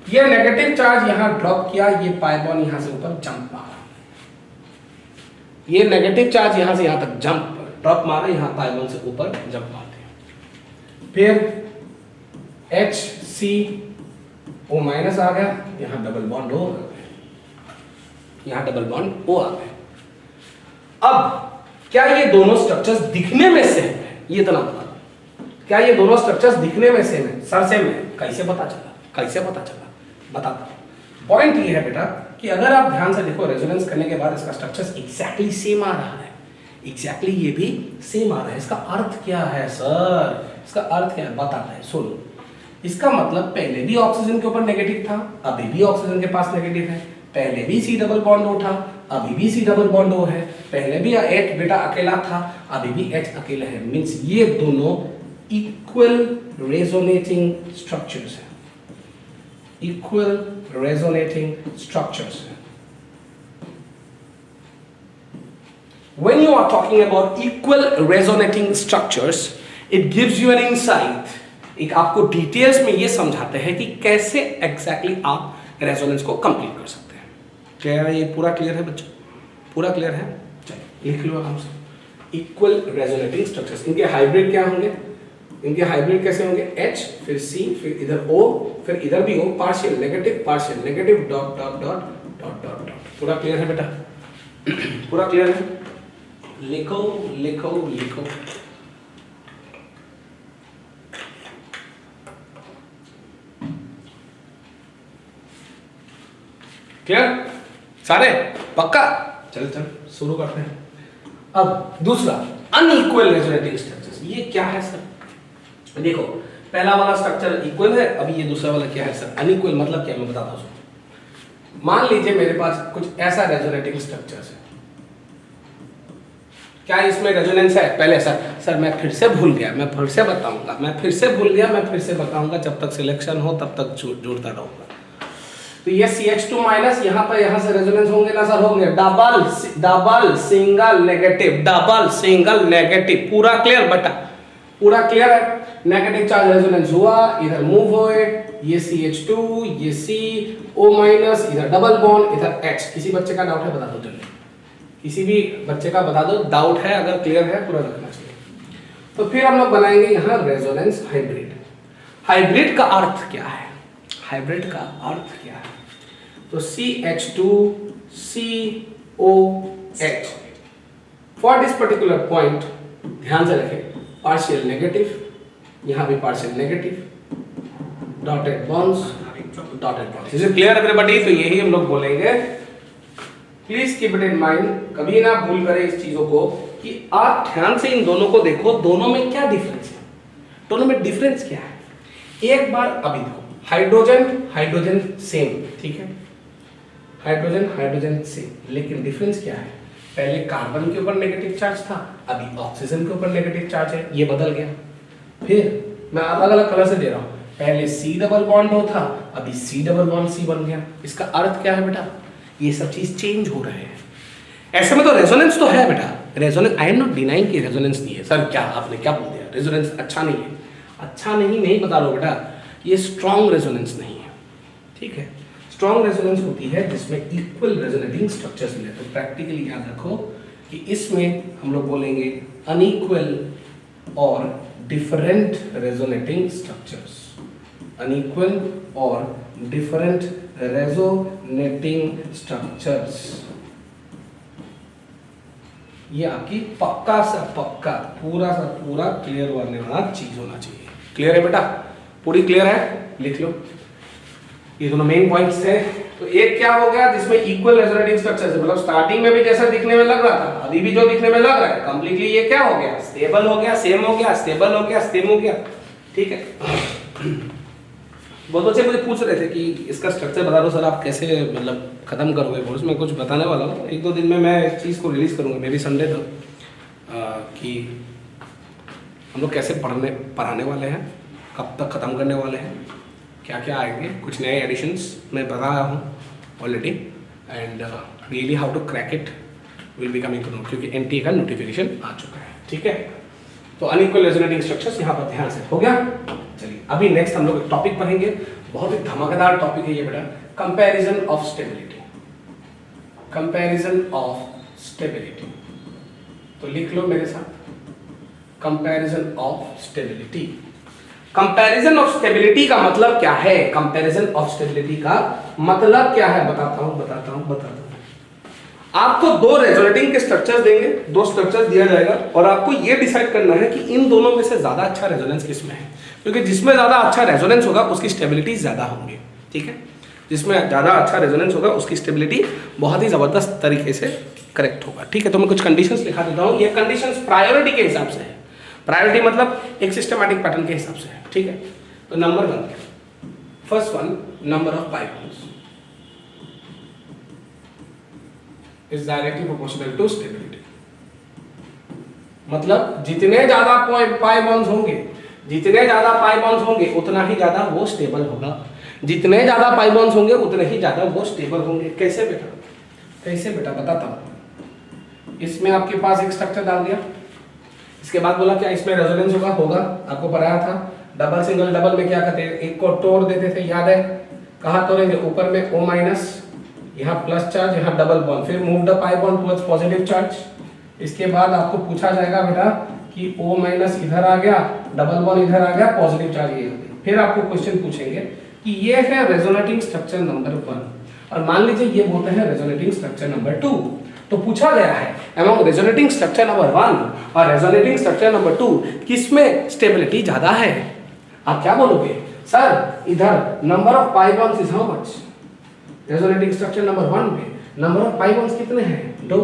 ये नेगेटिव चार्ज यहाँ ड्रॉप किया, ये पाई बॉन्ड यहाँ से ऊपर जंप मारा, ये नेगेटिव चार्ज यहां से यहां तक जंप ड्रॉप मारा, यहाँ पाई से ऊपर जंप मारते हैं। फिर HCO माइनस आ गया, यहाँ डबल बॉन्ड O, यहाँ डबल बॉन्ड O आ गया। अब क्या ये दोनों स्ट्रक्चर्स दिखने में सेम है? ये इतना बता दो, क्या ये दोनों स्ट्रक्चर्स दिखने में सेम है? सर सेम है। कैसे पता चला? कैसे पता चला बताता हूं। पॉइंट ये है बेटा कि अगर आप ध्यान से देखो, रेजोनेंस करने के बाद इसका स्ट्रक्चर्स एग्जैक्टली सेम आ रहा है, एग्जैक्टली ये भी सेम आ रहा है। इसका अर्थ क्या है सर? इसका अर्थ क्या है बताता है, सुनो। इसका मतलब पहले भी ऑक्सीजन के ऊपर नेगेटिव था, अभी भी ऑक्सीजन के पास नेगेटिव है। पहले भी C डबल बॉन्ड O था, अभी भी C डबल बॉन्ड O है। पहले भी H बेटा अकेला था, अभी भी H अकेला है। मींस ये दोनों इक्वल रेजोनेटिंग स्ट्रक्चर्स हैं, इक्वल रेजोनेटिंग स्ट्रक्चर्स हैं। When you are talking about equal resonating structures, it gives you an insight. एक आपको डिटेल्स में ये समझाते हैं कि कैसे एग्जैक्टली आप रेजोनेंस को कंप्लीट कर सकते हैं। क्लियर है? ये पूरा क्लियर है बच्चों? पूरा क्लियर है? चलिए लिख लो आराम से। इक्वल रेजोनेटिंग स्ट्रक्चर्स, इनके हाइब्रिड क्या होंगे? इनके हाइब्रिड कैसे होंगे? H फिर C फिर इधर O फिर इधर भी O, partial negative dot dot dot dot dot dot. पूरा क्लियर है बेटा? पूरा क्लियर है? लिखो लिखो लिखो। क्लियर सारे? पक्का? चल चल शुरू करते हैं। अब दूसरा अनइक्वल रेजोनेटिंग स्ट्रक्चर्स, ये क्या है सर? देखो पहला वाला स्ट्रक्चर इक्वल है, अभी ये दूसरा वाला क्या है सर? अनइक्वल। मतलब क्या मैं बताता हूं। मान लीजिए मेरे पास कुछ ऐसा रेजोनेटिंग स्ट्रक्चर्स है, क्या इसमें रेजोनेंस है? पहले सर मैं फिर से भूल गया, मैं फिर से बताऊंगा, मैं फिर से भूल गया, मैं फिर से बताऊंगा, जब तक सिलेक्शन हो तब तक जोड़ता रहूंगा। तो ये CH2 माइनस यहाँ पर यहाँ से रेजोनेंस होंगे ना सर? होंगे। Double single negative. पूरा क्लियर बेटा? पूरा क्लियर है? नेगेटिव चार्ज रेजोनेंस हुआ, इधर मूव हुए, ये CH2 ये CO माइनस, इधर डबल बॉन्ड, इधर H। किसी बच्चे का डाउट है बता दो जल्दी, किसी भी बच्चे का बता दो डाउट है, अगर क्लियर है पूरा रखना चाहिए। तो फिर हम लोग बनाएंगे यहाँ रेजोनेंस हाइब्रिड। हाइब्रिड का अर्थ क्या है? हाइब्रिड का अर्थ क्या है? तो CH2 COH for this particular point ध्यान से रखें, पार्शियल नेगेटिव, यहाँ भी partial negative, dotted bonds, dotted bonds. Is it clear everybody? तो यही हम लोग बोलेंगे। Please keep it in mind, कभी ना भूल करें इस चीजों को कि आप ध्यान से इन दोनों को देखो, दोनों में क्या डिफरेंस है, दोनों में डिफरेंस क्या है। एक बार अभी देखो, हाइड्रोजन सेम, ठीक है, हाइड्रोजन सेम, लेकिन डिफरेंस क्या है? पहले कार्बन के ऊपर नेगेटिव चार्ज था, अभी ऑक्सीजन के ऊपर नेगेटिव चार्ज है, ये बदल गया। फिर मैं अलग अलग कलर से दे रहा हूं, पहले C डबल बॉन्ड O था, अभी C डबल बॉन्ड C बन गया। इसका अर्थ क्या है बेटा? ये सब चीज चेंज हो रहे हैं। ऐसे में तो रेजोनेंस तो है बेटा, resonance, I am not denying कि रेजोनेंस नहीं है। सर क्या आपने क्या बोल दिया? रेजोनेंस अच्छा नहीं है? अच्छा नहीं बता रहा हूं बेटा, ये स्ट्रॉन्ग रेजोनेंस नहीं है, ठीक है। स्ट्रॉन्ग रेजोनेंस होती है जिसमें इक्वल रेजोनेटिंग स्ट्रक्चर्स मिले। तो प्रैक्टिकली याद रखो कि इसमें हम लोग बोलेंगे अनइक्वल और डिफरेंट रेजोनेटिंग स्ट्रक्चर्स, अनइक्वल और डिफरेंट रेजोनेटिंग स्ट्रक्चर्स। ये आपकी पक्का सा पक्का पूरा सा पूरा क्लियर होने वाला चीज होना चाहिए। क्लियर है बेटा? पूरी क्लियर है? लिख लो, ये दोनों मेन पॉइंट्स थे। तो एक क्या हो गया जिसमें इक्वल रेजोनेटिंग स्ट्रक्चर्स है, मतलब स्टार्टिंग में भी जैसा दिखने में लग रहा था, अभी भी जो दिखने में लग रहा है, कंप्लीटली ये क्या हो गया? स्टेबल हो गया, सेम हो गया, स्टेबल हो गया, सेम हो गया, ठीक है। बहुत बच्चे मुझे पूछ रहे थे कि इसका स्ट्रक्चर बता दो सर, आप कैसे मतलब खत्म करोगे कोर्स? मैं कुछ बताने वाला हूँ, एक दो दिन में मैं इस चीज़ को रिलीज करूँगा, मे बी संडे तक, कि हम लोग कैसे पढ़ाने वाले हैं, कब तक ख़त्म करने वाले हैं, क्या क्या आएंगे, कुछ नए एडिशंस मैं बता रहा हूँ already, and really how to crack it will be coming to know, क्योंकि NTA का नोटिफिकेशन आ चुका है, ठीक है। तो अनइक्वल रेजोनेटिंग स्ट्रक्चर्स यहाँ पर ध्यान से हो गया। चलिए अभी नेक्स्ट हम लोग एक टॉपिक पढ़ेंगे, बहुत ही धमाकेदार टॉपिक है ये बेटा, comparison of stability, comparison of stability. तो लिख लो मेरे साथ, comparison of stability. Comparison of stability का मतलब क्या है? कंपैरिजन ऑफ स्टेबिलिटी का मतलब क्या है? बताता हूं। आपको दो रेजोनेटिंग के स्ट्रक्चर्स देंगे, दो स्ट्रक्चर्स दिया जाएगा और आपको ये डिसाइड करना है कि इन दोनों में से ज्यादा अच्छा रेजोनेंस किसमें है, क्योंकि जिसमें ज्यादा अच्छा रेजोनेंस होगा उसकी स्टेबिलिटी ज्यादा होंगी। ठीक है, जिसमें ज्यादा अच्छा रेजोनेंस होगा उसकी स्टेबिलिटी बहुत ही जबरदस्त तरीके से करेक्ट होगा। ठीक है, तो मैं कुछ कंडीशंस लिखा देता हूँ। ये कंडीशंस प्रायोरिटी के हिसाब से है। प्रायोरिटी मतलब एक सिस्टमैटिक पैटर्न के हिसाब से है। ठीक है, तो number 1, first one, number of pi bonds is directly proportional to stability. मतलब जितने ज्यादा पाई बॉन्ड्स होंगे उतना ही ज्यादा वो स्टेबल होगा। जितने ज्यादा पाई बॉन्ड्स होंगे उतने ही ज्यादा वो स्टेबल होंगे। कैसे बेटा बताता हूं। इसमें आपके पास एक स्ट्रक्चर डाल दिया, इसके बाद बोला क्या इसमें रेजोनेंस होगा। आपको पढ़ाया था डबल सिंगल डबल में क्या करते हैं, एक को तोड़ देते थे, याद है? कहाँ तोड़ेंगे? ऊपर में O माइनस, यहाँ प्लस चार्ज, यहाँ डबल बॉन्ड, फिर move the pi bond towards positive charge. इसके बाद आपको पूछा जाएगा बेटा कि O माइनस इधर आ गया, डबल बॉन्ड इधर आ गया, पॉजिटिव चार्ज ये। फिर आपको क्वेश्चन पूछेंगे कि ये है रेजोनेटिंग स्ट्रक्चर नंबर 1 और मान लीजिए ये बोलते हैं रेजोनेटिंग स्ट्रक्चर नंबर 2। तो पूछा गया है अमंग रेजोनेटिंग स्ट्रक्चर नंबर 1 और रेजोनेटिंग स्ट्रक्चर नंबर 2 किसमें स्टेबिलिटी ज्यादा है? आप क्या बोलोगे? सर इधर number of pi bonds is how much? Resonating structure number 1 में नंबर ऑफ पाई बॉन्ड्स कितने हैं? 2।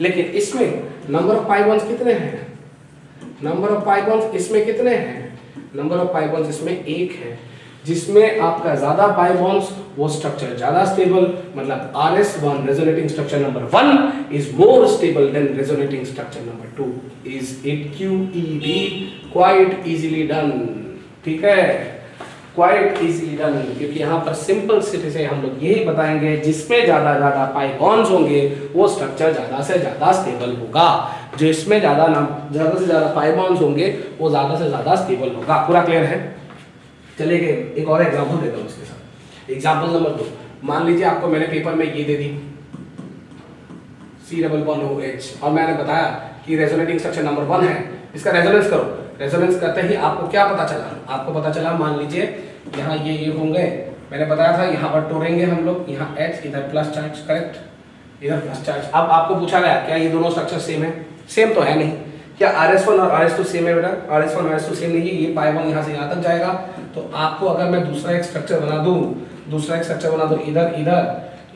लेकिन इसमें नंबर ऑफ पाई बॉन्ड्स कितने हैं? नंबर ऑफ पाई बॉन्ड्स इसमें कितने हैं? नंबर ऑफ पाई बॉन्ड्स इसमें 1 है। जिसमें आपका ज्यादा पाई बॉन्ड्स वो स्ट्रक्चर ज्यादा स्टेबल, मतलब RS1 resonating structure number 1 is more stable then resonating structure number 2। Is it QED? Quite easily done. ठीक है, क्वाइट इजीली डन, क्योंकि यहाँ पर सिंपल सिटी से हम लोग यही बताएंगे जिसमें ज्यादा पाई बॉन्ड्स होंगे वो स्ट्रक्चर ज्यादा से ज्यादा स्टेबल होगा। जिसमें ज्यादा से ज्यादा पाई बॉन्ड्स होंगे वो ज्यादा से ज्यादा स्टेबल होगा। पूरा क्लियर है? चलिए एक और एग्जांपल देता हूँ इसके साथ। एग्जांपल नंबर 2, मान लीजिए आपको मैंने पेपर में ये दे दी C डबल बॉन्ड OH और मैंने बताया कि रेजोनेटिंग स्ट्रक्चर नंबर 1 है, इसका रेजोनेंस करो। रेजोनेंस करते ही आपको क्या पता चला? आपको पता चला मान लीजिए यहाँ ये होंगे, मैंने बताया था यहाँ पर तोड़ेंगे हम लोग, यहाँ H इधर प्लस चार्ज, करेक्ट, इधर प्लस चार्ज। अब आपको पूछा गया क्या ये दोनों स्ट्रक्चर सेम है? सेम तो है नहीं। क्या RS1 और RS2 सेम है बेटा? RS1 RS2 सेम नहीं है। ये पाई बॉन्ड यहाँ से यहाँ तक जाएगा, तो आपको अगर मैं दूसरा एक स्ट्रक्चर बना दूं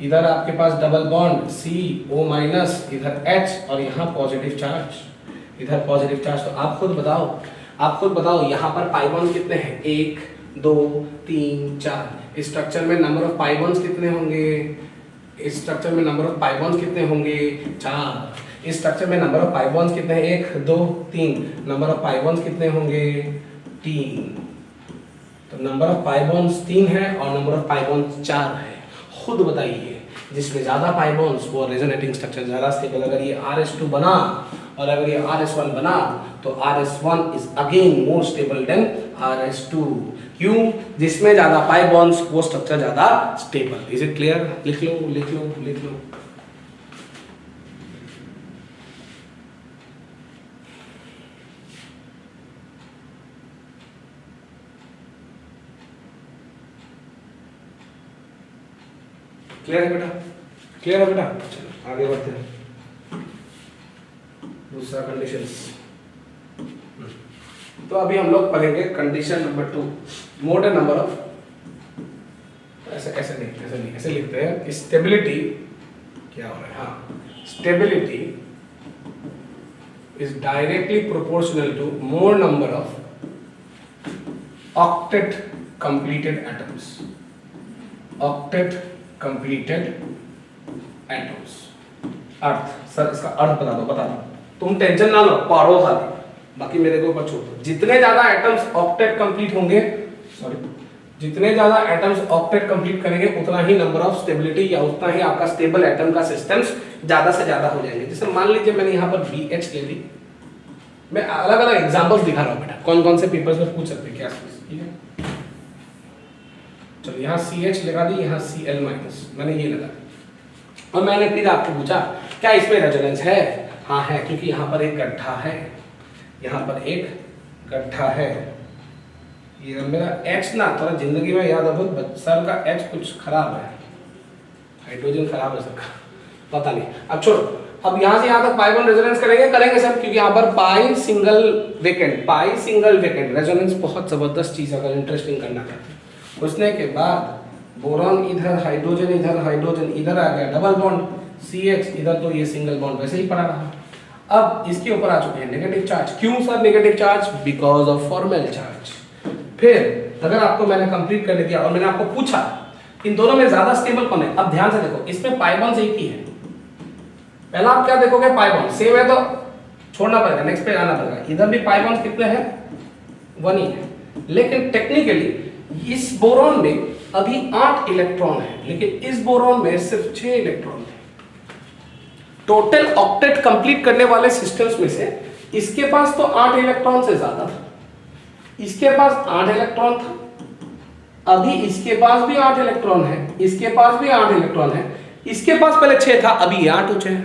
इधर आपके पास डबल बॉन्ड CO माइनस, इधर H और यहाँ पॉजिटिव चार्ज, इधर पॉजिटिव चार्ज। तो आप खुद बताओ यहाँ पर पाई बॉन्ड कितने हैं? 1 2 3 4। इस स्ट्रक्चर में नंबर ऑफ पाई बॉन्ड्स कितने होंगे? इस स्ट्रक्चर में नंबर ऑफ पाई बॉन्ड्स कितने होंगे? 4। इस स्ट्रक्चर में नंबर ऑफ पाई बॉन्ड्स कितने हैं? 1 2 3। नंबर ऑफ पाई बॉन्ड्स कितने होंगे? 3। तो नंबर ऑफ पाई बॉन्ड्स 3 है और नंबर ऑफ पाई बॉन्ड्स 4 है। खुद बताइए जिसमें ज्यादा पाई बॉन्ड्स वो रेजोनेटिंग स्ट्रक्चर ज्यादा स्टेबल। अगर ये RS2 बना और अगर ये RS1 बना तो RS1 is again more stable then RS2। क्यों? जिसमें ज्यादा पाई बॉन्ड्स वो स्ट्रक्चर ज्यादा स्टेबल। Is it clear? लिख लो। क्लियर है बेटा? चलो आगे बढ़ते हैं। दूसरा कंडीशंस। तो अभी हम लोग पढ़ेंगे condition number 2, more number of, ऐसे लिखते हैं स्टेबिलिटी क्या हो रहा है? हाँ, stability is directly proportional to more number of octet completed atoms. Octet completed atoms. अर्थ, सर इसका अर्थ बता दो। तुम टेंशन ना लो, पढ़ो खाली, बाकी मेरे को ऊपर छोड़ दो। जितने ज्यादा एटम्स ऑक्टेट कंप्लीट होंगे, जितने ज्यादा एटम्स ऑक्टेट कंप्लीट करेंगे उतना ही नंबर ऑफ स्टेबिलिटी या उतना ही आपका स्टेबल एटम का सिस्टम्स ज्यादा से ज्यादा हो जाएंगे। जैसे मान लीजिए मैंने यहाँ पर BH ले ली, मैं अलग अलग एग्जांपल्स दिखा रहा हूँ बेटा, कौन से पेपर्स में पूछ सकते हैं क्या। ठीक है, चलो यहाँ CH लगा दी, यहाँ Cl माइनस मैंने ये लगा दी और मैंने फिर आपको पूछा क्या इसमें रेजोनेंस है? हाँ है, क्योंकि यहाँ पर एक गड्ढा है। यहाँ पर एक गड्ढा है। ये मेरा H ना थोड़ा जिंदगी में याद रखो, सर का H कुछ खराब है, हाइड्रोजन खराब है सर का, पता नहीं, अब छोड़ो। अब यहाँ से यहाँ तक पाई वन रेजोनेंस करेंगे सर, क्योंकि यहाँ पर पाई सिंगल वेकेंट रेजोनेंस बहुत जबरदस्त चीज है अगर इंटरेस्टिंग करना चाहते हैं। उसने के बाद बोरॉन इधर, हाइड्रोजन इधर आ गया, डबल बॉन्ड CH इधर, तो ये सिंगल बॉन्ड वैसे ही पड़ा रहा। अब इसके ऊपर आ चुके हैं नेगेटिव चार्ज। क्यों sir negative charge? Because of formal charge. फिर अगर आपको मैंने कंप्लीट करने दिया और मैंने आपको पूछा इन दोनों में ज्यादा स्टेबल कौन है, अब ध्यान से देखो, इसमें पाई बॉन्ड एक ही है। पहला आप क्या देखोगे, पाई बॉन्ड सेम है तो छोड़ना पड़ेगा, नेक्स्ट पे आना पड़ेगा। इधर भी पाई बॉन्ड कितने हैं, 1 ही है। लेकिन टेक्निकली इस बोरॉन में अभी 8 इलेक्ट्रॉन है, लेकिन इस बोरॉन में सिर्फ 6 इलेक्ट्रॉन है। टोटल ऑक्टेट कंप्लीट करने वाले सिस्टम्स में से इसके पास तो 8 इलेक्ट्रॉन से ज्यादा था, इसके पास 8 इलेक्ट्रॉन था, अभी इसके पास भी 8 इलेक्ट्रॉन है, इसके पास भी 8 इलेक्ट्रॉन है, इसके पास पहले 6 था, अभी ये 8 हो जाए।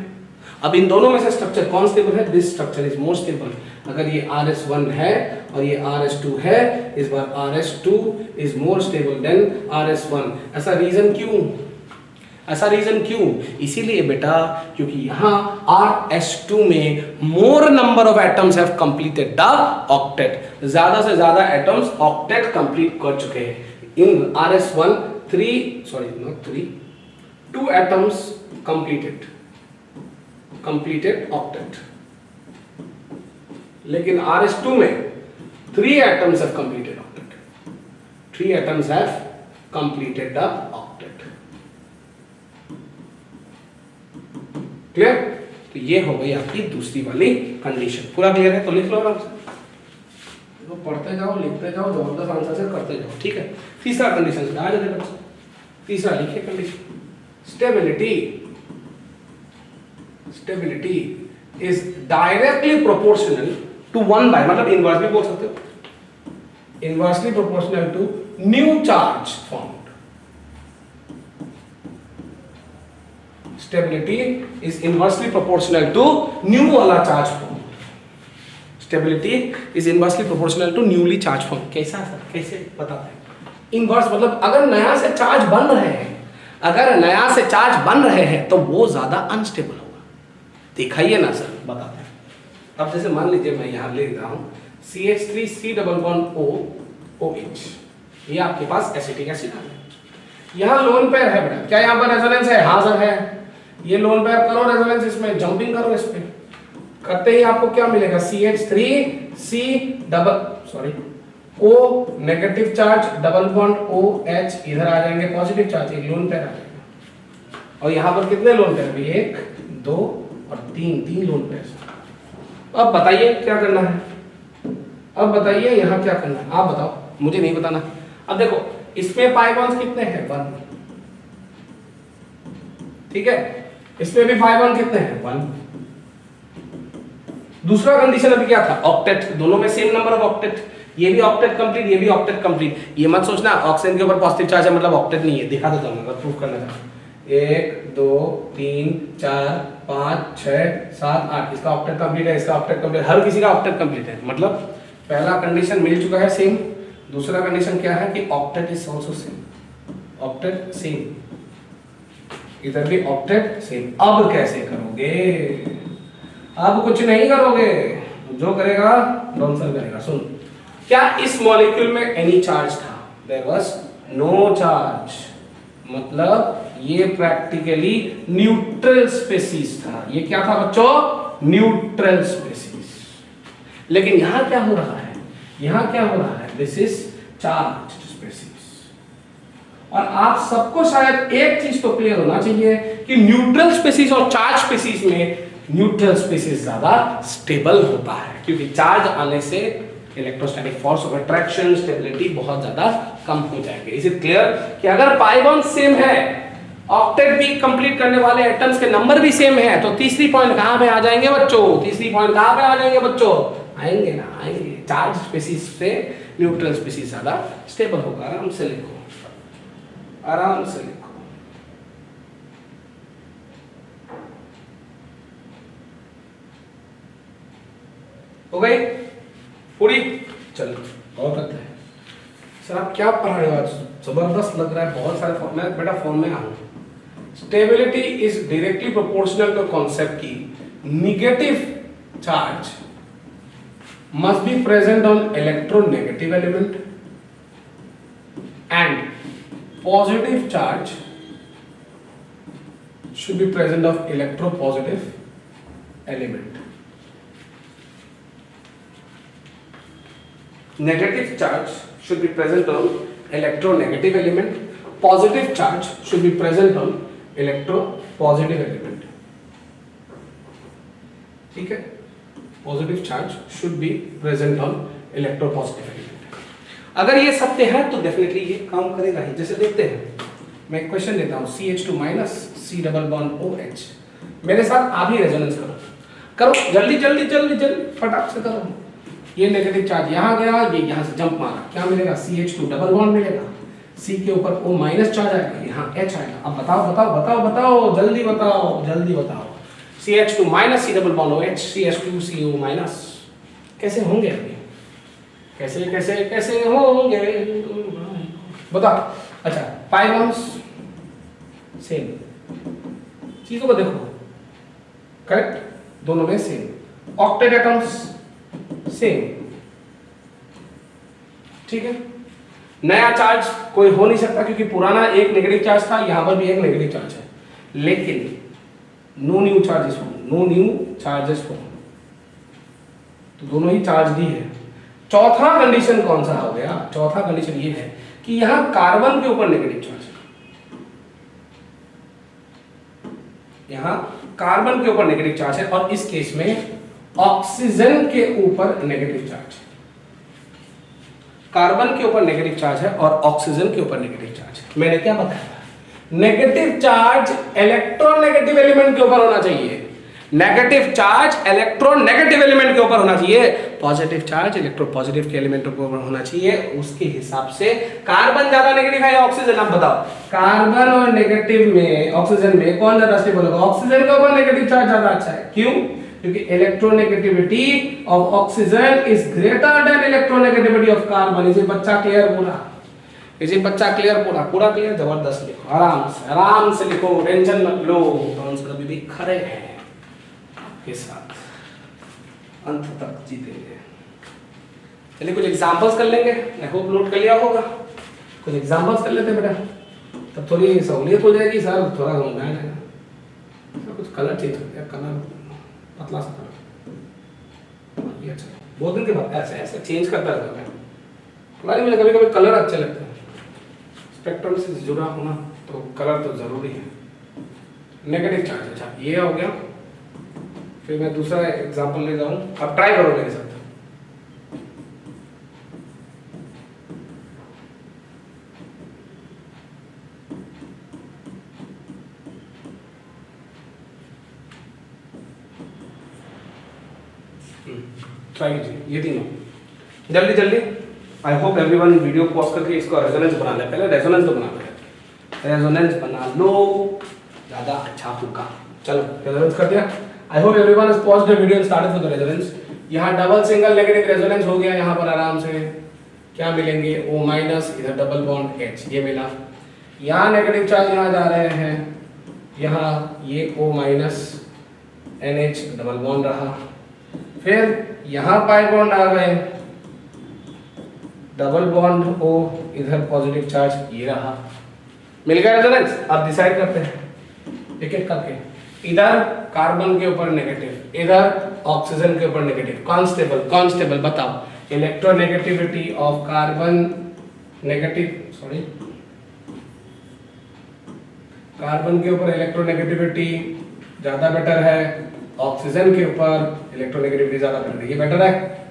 अब इन दोनों में से स्ट्रक्चर कौन स्टेबल है? This structure is more stable. अगर ये RS1 है और ये RS2 है, इस बार RS2 is more stable then RS1। ऐसा रीजन क्यों? इसीलिए बेटा क्योंकि यहाँ RS2 में मोर number of atoms have completed the octet, ज्यादा से ज्यादा एटम्स ऑक्टेट कंप्लीट कर चुके हैं। इन RS1 2 atoms completed octet, लेकिन RS2 में 3 atoms have completed octet, 3 atoms have completed the octet। Clear? तो ये हो गई आपकी दूसरी वाली कंडीशन। पूरा क्लियर है? तो लिख लो आराम से, तो पढ़ते जाओ, लिखते जाओ, जबरदस्त आंसर से करते जाओ, ठीक है। तीसरा कंडीशन आ जाते बच्चे, तीसरा लिखिए condition, stability is directly proportional to 1 by, मतलब इनवर्स भी बोल सकते हो, inversely proportional to new charge formed. Stability is inversely proportional to new वाला charge form. Stability is inversely proportional to newly charge form. कैसा सर, कैसे बताते हैं? इनवर्स मतलब अगर नया से चार्ज बन रहे हैं, तो वो ज्यादा अनस्टेबल होगा। दिखाइए ना सर, बताते हैं। अब जैसे मान लीजिए मैं यहां ले रहा हूं CH3C डबल बॉन्ड OH, ये आपके पास एसिटिक एसिड है, यहां लोन पेयर है बेटा। क्या यहां पर रेजोनेंस है? हाँ सर है। ये लोन पेयर करो रेजोनेंस, इसमें जंपिंग करो, इस पे करते ही आपको क्या मिलेगा? CH3C O negative charge double bond OH, इधर आ जाएंगे पॉजिटिव चार्ज, एक लोन पेयर आ जाएगा। और यहां पर कितने लोन पेयर? 1 2 और 3 लोन पेयर। अब बताइए क्या करना है, अब बताइए यहां क्या करना है, आप बताओ, मुझे नहीं बताना। अब देखो इसमें पाई बॉन्ड्स कितने हैं? 1, ठीक है। इसमें भी पाई बॉन्ड कितने हैं? 1। दूसरा कंडीशन अभी क्या था? ऑक्टेट, दोनों में सेम नंबर ऑफ ऑक्टेट, ये भी ऑक्टेट कंप्लीट, ये भी ऑक्टेट कंप्लीट। ये मत सोचना ऑक्सीजन के ऊपर पॉजिटिव चार्ज है मतलब ऑक्टेट नहीं है, दिखा देता हूं अगर प्रूफ करना चाहता हूं। 1 2 3 4 5 6 7 8, इसका ऑक्टेट कंप्लीट है, इसका ऑक्टेट कंप्लीट, हर किसी का ऑक्टेट कंप्लीट है। मतलब पहला कंडीशन मिल चुका है सेम। दूसरा कंडीशन क्या है कि octet is also same, octet same, इधर भी ऑक्टेट सेम। अब कैसे करोगे? अब कुछ नहीं करोगे, जो करेगा डॉन्सर करेगा। सुन, क्या इस मॉलिक्यूल में एनी चार्ज था? देयर वाज नो चार्ज, मतलब ये प्रैक्टिकली न्यूट्रल स्पेसीज था। ये क्या था बच्चों? Neutral species. लेकिन यहां क्या हो रहा है? यहां क्या हो रहा है? This is charge species. और आप सबको शायद एक चीज तो क्लियर होना चाहिए कि न्यूट्रल स्पेसीज और चार्ज स्पेसीज में न्यूट्रल स्पेसीज ज्यादा स्टेबल होता है, क्योंकि चार्ज आने से electrostatic force of attraction, stability बहुत ज्यादा कम हो जाएंगे। इज इट क्लियर कि अगर पाई बॉन्ड सेम है, ऑक्टेट भी कंप्लीट करने वाले एटम्स के नंबर भी सेम है, तो तीसरी पॉइंट कहां पे आ जाएंगे बच्चों? तीसरी पॉइंट कहां पे आ जाएंगे बच्चों? आएंगे ना, आएंगे। चार्ज स्पेसीज से न्यूट्रल स्पेसीज ज्यादा स्टेबल होगा। आराम से लिखो, आराम से लिखो। हो गई? क्या पढ़ा रहे हो आज, जबरदस्त लग रहा है, बहुत सारे फॉर्म में बेटा फॉर्म में आऊँ। Stability is directly proportional to concept की negative charge must be present on electronegative element and positive charge should be present of electropositive element. Negative charge should be present on electronegative element, positive charge should be present on electropositive element. ठीक है, positive charge should be present on electropositive element. अगर ये सत्य है तो डेफिनेटली ये काम करेगा ही। जैसे देखते हैं, मैं एक क्वेश्चन देता हूँ, CH2 minus C double bond OH। मेरे साथ आप ही रेजोनेंस करो, करो जल्दी जल्दी जल्दी जल्दी फटाक से करो। ये नेगेटिव चार्ज यहाँ गया, ये यहाँ से जंप मारा, क्या मिलेगा? CH2 डबल बॉन्ड मिलेगा, C के ऊपर O माइनस चार्ज आएगा, यहाँ H आएगा। अब बताओ बताओ बताओ बताओ, जल्दी बताओ जल्दी बताओ। CH2 minus C double bond OH, CH2CO minus, कैसे होंगे अभी? कैसे कैसे कैसे होंगे बताओ। अच्छा, पाई बॉन्ड्स सेम, चीजों को देखो, करेक्ट, दोनों में सेम। ऑक्टेट एटम्स सेम, ठीक है। नया चार्ज कोई हो नहीं सकता क्योंकि पुराना एक नेगेटिव चार्ज था, यहां पर भी एक नेगेटिव चार्ज है, लेकिन no new charges form, no new charges form, तो दोनों ही चार्ज ही है। चौथा कंडीशन कौन सा हो गया? चौथा कंडीशन ये है कि यहां कार्बन के ऊपर नेगेटिव चार्ज है, यहां कार्बन के ऊपर नेगेटिव चार्ज है, और इस केस में ऑक्सीजन के ऊपर नेगेटिव चार्ज है। कार्बन के ऊपर नेगेटिव चार्ज है और ऑक्सीजन के ऊपर नेगेटिव चार्ज है। मैंने क्या बताया? नेगेटिव चार्ज इलेक्ट्रोनेगेटिव एलिमेंट के ऊपर होना चाहिए, नेगेटिव चार्ज इलेक्ट्रोनेगेटिव एलिमेंट के ऊपर होना चाहिए, पॉजिटिव चार्ज इलेक्ट्रोपॉजिटिव के एलिमेंट के ऊपर होना चाहिए। उसके हिसाब से कार्बन ज्यादा नेगेटिव है या ऑक्सीजन? आप बताओ, कार्बन और नेगेटिव में, ऑक्सीजन में कौन ज्यादा स्टेबल होगा? ऑक्सीजन के ऊपर नेगेटिव चार्ज ज्यादा अच्छा है। क्यों? क्योंकि electronegativity of oxygen is greater than electronegativity of carbon. इसे बच्चा क्लियर बोला, इसे बच्चा क्लियर पूरा पूरा क्लियर, जबरदस्त लिखो, आराम से लिखो, टेंशन मत लो, आंसर अभी भी खड़े हैं के साथ, अंत तक जीतेंगे। चलिए कुछ एग्जांपल्स कर लेंगे, आई होप नोट कर लिया होगा। कुछ एग्जांपल्स कर लेते हैं बेटा, तब थोड़ी सहूलियत हो जाएगी सर, थोड़ा घूमना है। कुछ कलर चेंज करते हैं, कलर पतला सा कलर, अच्छा बहुत दिन के बाद ऐसे ऐसे चेंज करता रहता है। पता नहीं, मुझे कभी कभी कलर अच्छे लगते हैं, स्पेक्ट्रम से जुड़ा होना तो कलर तो जरूरी है। नेगेटिव चार्ज, अच्छा ये हो गया। फिर मैं दूसरा एग्जांपल ले जाऊं, आप ट्राई करो मेरे साथ। ट्राई कीजिए ये तीनों जल्दी जल्दी। I hope everyone video pause करके इसको रेजोनेंस बना ले, पहले रेजोनेंस तो बना ले, रेजोनेंस बना लो, ज़्यादा अच्छा होगा। चलो रेजोनेंस कर दिया। I hope everyone has paused the video and started with the resonance. यहाँ डबल सिंगल नेगेटिव रेजोनेंस हो गया, यहाँ पर आराम से क्या मिलेंगे? O माइनस, इधर डबल बॉन्ड H, ये मिला। यहाँ नेगेटिव चार्ज यहाँ जा रहे हैं, यहाँ ये O minus NH double bond रहा, फिर यहाँ पाई बॉन्ड आ गए, डबल बॉन्ड O, इधर पॉजिटिव चार्ज ये रहा, मिल गया रेजोनेंस। अब डिसाइड करते हैं एक एक करके। इधर कार्बन के ऊपर नेगेटिव, इधर ऑक्सीजन के ऊपर नेगेटिव, कॉन्स्टेबल कॉन्स्टेबल बताओ, electronegativity of carbon negative, sorry carbon के ऊपर इलेक्ट्रोनेगेटिविटी ज्यादा बेटर है, ऑक्सीजन के ऊपर इलेक्ट्रोनेगेटिविटी ज्यादा बेटर है, ये बेटर है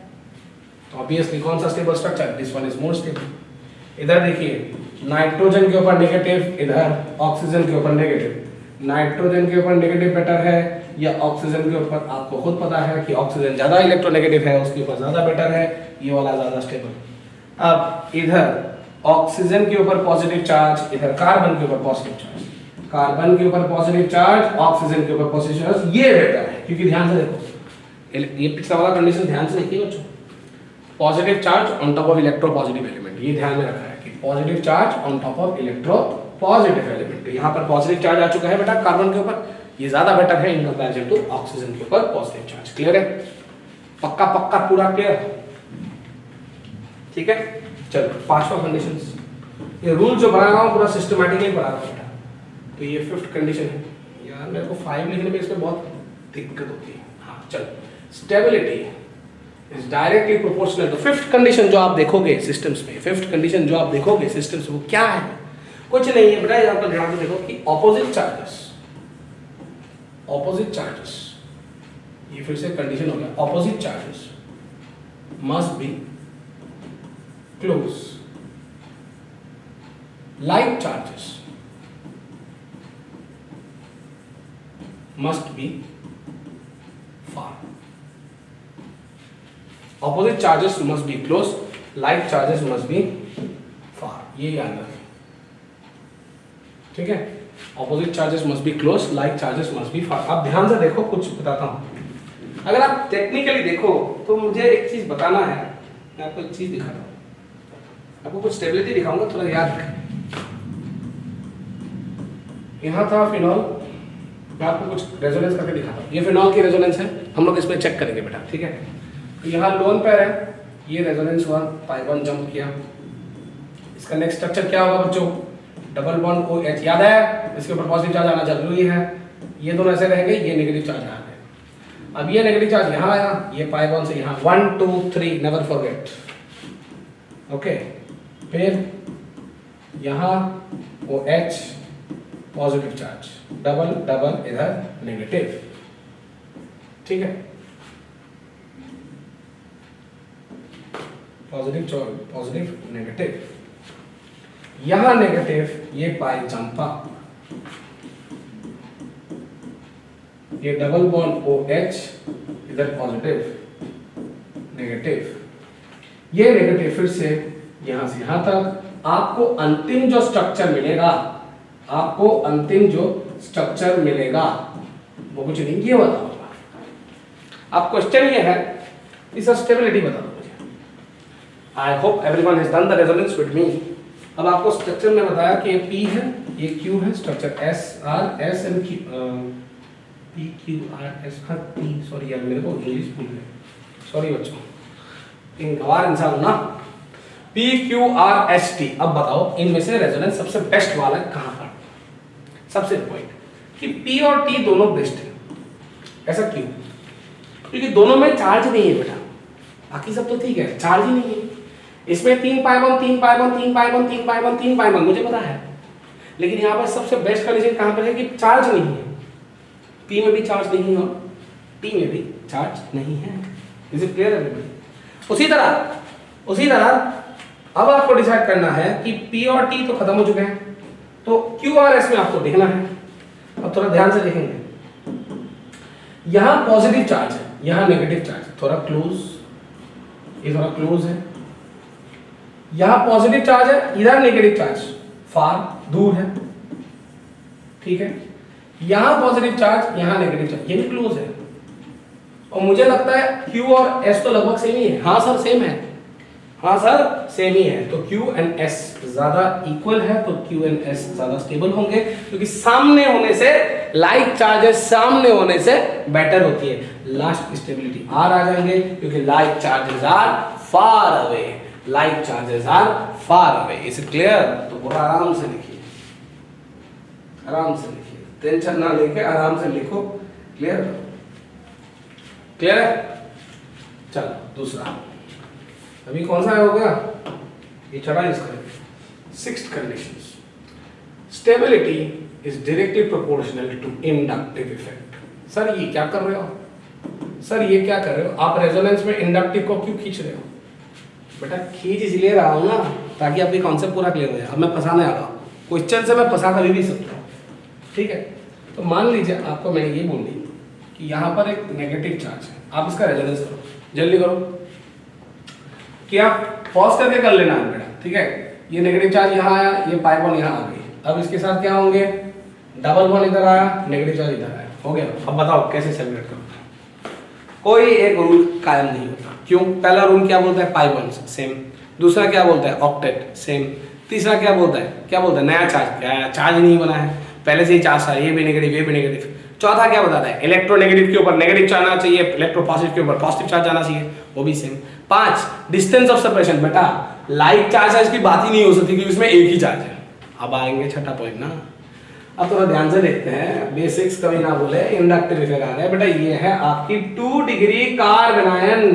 ऑब्वियसली। कौन सा stable structure? This one is more stable. इधर देखिए नाइट्रोजन के ऊपर नेगेटिव, इधर ऑक्सीजन के ऊपर नेगेटिव, नाइट्रोजन के ऊपर नेगेटिव बेटर है या ऑक्सीजन के ऊपर? आपको खुद पता है कि ऑक्सीजन ज्यादा इलेक्ट्रोनेगेटिव है, उसके ऊपर ज्यादा बेटर है, ये वाला ज्यादा स्टेबल। अब इधर ऑक्सीजन के ऊपर पॉजिटिव चार्ज, इधर कार्बन के ऊपर पॉजिटिव चार्ज, कार्बन के ऊपर पॉजिटिव चार्ज, ऑक्सीजन के ऊपर पॉजिटिव चार्ज, ये बेटर है। क्योंकि ध्यान से देखो, ये पिछला वाला कंडीशन ध्यान से देखिए बच्चों, positive charge on top of electropositive element, ये ध्यान में रखा है। कि positive charge on top of electro positive element. यहाँ पर पॉजिटिव चार्ज आ चुका है बेटा कार्बन के ऊपर, ये ज्यादा बेटर है इन कंपैरिजन टू ऑक्सीजन के ऊपर पॉजिटिव चार्ज। क्लियर है? पक्का पक्का पूरा क्लियर? ठीक है, चलो पांचवा कंडीशंस। ये रूल जो बना रहा हूँ पूरा सिस्टमैटिकली बना रहा हूँ बेटा। तो ये फिफ्थ कंडीशन है यार, मेरे को 5 लिखने में इसमें बहुत दिक्कत होती है। हाँ चलो, stability is directly proportional to. Fifth condition जो आप देखोगे सिस्टम्स में, फिफ्थ कंडीशन जो आप देखोगे सिस्टम्स वो क्या है? कुछ नहीं है बेटा, यहाँ पर ध्यान से देखो कि ऑपोजिट चार्जेस, ये फिर से कंडीशन हो गया, opposite charges must be close, like charges must be far. Opposite charges must be close, like charges must be far. ये याद रखें, ठीक है? Opposite charges must be close, like charges must be far. आप ध्यान से देखो, कुछ बताता हूँ। अगर आप टेक्निकली देखो तो मुझे एक चीज बताना है, मैं आपको एक चीज दिखाता हूँ, आपको कुछ स्टेबिलिटी दिखाऊंगा, थोड़ा याद रखें। यहाँ था फिनॉल, मैं आपको कुछ रेजोनेंस करके दिखाता हूँ। ये फिनॉल की रेजोनेंस है, हम लोग इसमें चेक करेंगे बेटा, ठीक है? तो यहाँ लोन पेयर है, ये रेजोनेंस हुआ, पाई बॉन्ड जंप किया। इसका नेक्स्ट स्ट्रक्चर क्या होगा बच्चों? डबल बॉन्ड OH, याद है? इसके ऊपर पॉजिटिव चार्ज आना जरूरी है। ये दोनों ऐसे रहेंगे, ये नेगेटिव चार्ज आ गए। अब ये नेगेटिव चार्ज यहाँ आया, ये पाई बॉन्ड से यहाँ 1 2 3, नेवर फॉरगेट। ओके, फिर यहाँ OH positive charge, double double इधर नेगेटिव, ठीक है? पॉजिटिव नेगेटिव, यहां नेगेटिव, ये पाई जंप अप, ये डबल बॉन्ड OH इधर पॉजिटिव नेगेटिव, ये नेगेटिव फिर से यहां से यहां तक। आपको अंतिम जो स्ट्रक्चर मिलेगा, आपको अंतिम जो स्ट्रक्चर मिलेगा वो कुछ नहीं, ये बताओ। आप क्वेश्चन ये है, इसका स्टेबिलिटी बता दो मुझे। I hope everyone has done the resonance with me. अब आपको स्ट्रक्चर में बताया कि ये P है, ये Q है, structure S and Q, P Q R S का P, सॉरी यार मेरे को इंग्लिश भूल गए, सॉरी बच्चों, इन गवार इंसान ना। P Q R S T। अब बताओ इनमें से रेजोनेंस सबसे बेस्ट वाला कहां पर? सबसे पॉइंट कि P और T दोनों बेस्ट है। ऐसा क्यों? क्योंकि दोनों में चार्ज नहीं है बेटा, बाकी सब तो ठीक है, चार्ज ही नहीं है। इसमें 3 pi bond 3 pi bond 3 pi bond 3 pi bond 3 pi bond, मुझे पता है, लेकिन यहाँ पर सबसे बेस्ट कंडीशन कहां पर है कि चार्ज नहीं है। P में भी चार्ज नहीं है और T में भी चार्ज नहीं है। Is it clear everybody? उसी तरह अब आपको डिसाइड करना है कि P और T तो खत्म हो चुके हैं, तो Q और S में आपको देखना है। अब थोड़ा ध्यान से देखेंगे, यहां पॉजिटिव चार्ज है, यहां नेगेटिव चार्ज है, थोड़ा क्लोज, ये थोड़ा क्लोज है। यहां पॉजिटिव चार्ज है, इधर नेगेटिव चार्ज, फार दूर है, ठीक है? यहां पॉजिटिव चार्ज, यहां नेगेटिव चार्ज, ये भी क्लोज है। और मुझे लगता है Q और S तो लगभग सेम ही है। हाँ सर सेम है, हाँ सर सेम ही है। तो Q एंड S ज्यादा इक्वल है, तो Q एंड S ज्यादा स्टेबल होंगे, क्योंकि सामने होने से लाइक चार्जेस सामने होने से बेटर होती है। लास्ट स्टेबिलिटी R आ जाएंगे, क्योंकि like charges are far away, like charges are far away. Is it clear? तो पूरा आराम से लिखिए, आराम से लिखिए, टेंशन ना लेके आराम से लिखो। क्लियर? क्लियर है? चलो दूसरा, अभी कौन सा हो गया? ये चढ़ा इसका। Sixth condition, stability is directly proportional to inductive effect. Sir ये क्या कर रहे हो? सर ये क्या कर रहे हो? आप रेजोनेंस में इंडक्टिव को क्यों खींच रहे हो? बेटा खींच इसलिए रहा हूं ना ताकि आपकी कॉन्सेप्ट पूरा क्लियर हो जाए। अब मैं फंसाने आ रहा हूँ, क्वेश्चन से मैं फंसा कभी भी सकता हूँ, ठीक है? तो मान लीजिए आपको मैंने ये बोल दी कि यहाँ पर एक नेगेटिव चार्ज है, आप इसका रेजोनेंस करो, जल्दी करो। क्या पॉज करके कर लेना है बेटा, ठीक है? ये नेगेटिव चार्ज यहाँ आया, ये पाई बॉन्ड यहाँ आ गई। अब इसके साथ क्या होंगे? डबल बॉन्ड इधर आया, नेगेटिव चार्ज इधर आया, हो गया। अब बताओ कैसे सेपरेट करोगे? कोई एक रूल कायम नहीं होता। क्यों? पहला रूल क्या बोलता है? Pi bonds same. दूसरा क्या बोलता है? Octet same. तीसरा क्या बोलता है नया चार्ज, चार्ज नहीं बना है, पहले से ही चार्ज था, ये भी नेगेटिव, ये भी नेगेटिव। चौथा क्या बताता है, इलेक्ट्रोनेगेटिव के ऊपर नेगेटिव चार्ज आना चाहिए, इलेक्ट्रोपॉजिटिव के ऊपर पॉजिटिव चार्ज आना चाहिए, वो भी सेम। 5 डिस्टेंस ऑफ सेपरेशन, बेटा लाइक चार्ज है इसकी बात ही नहीं हो सकती क्योंकि उसमें एक ही चार्ज है। अब आएंगे छठा पॉइंट ना, अब थोड़ा ध्यान से देखते हैं, बेसिक्स कभी ना भूले, इंडक्टिव इफेक्ट आ रहा है बेटा, ये है आपकी 2 डिग्री कार्बन आयन।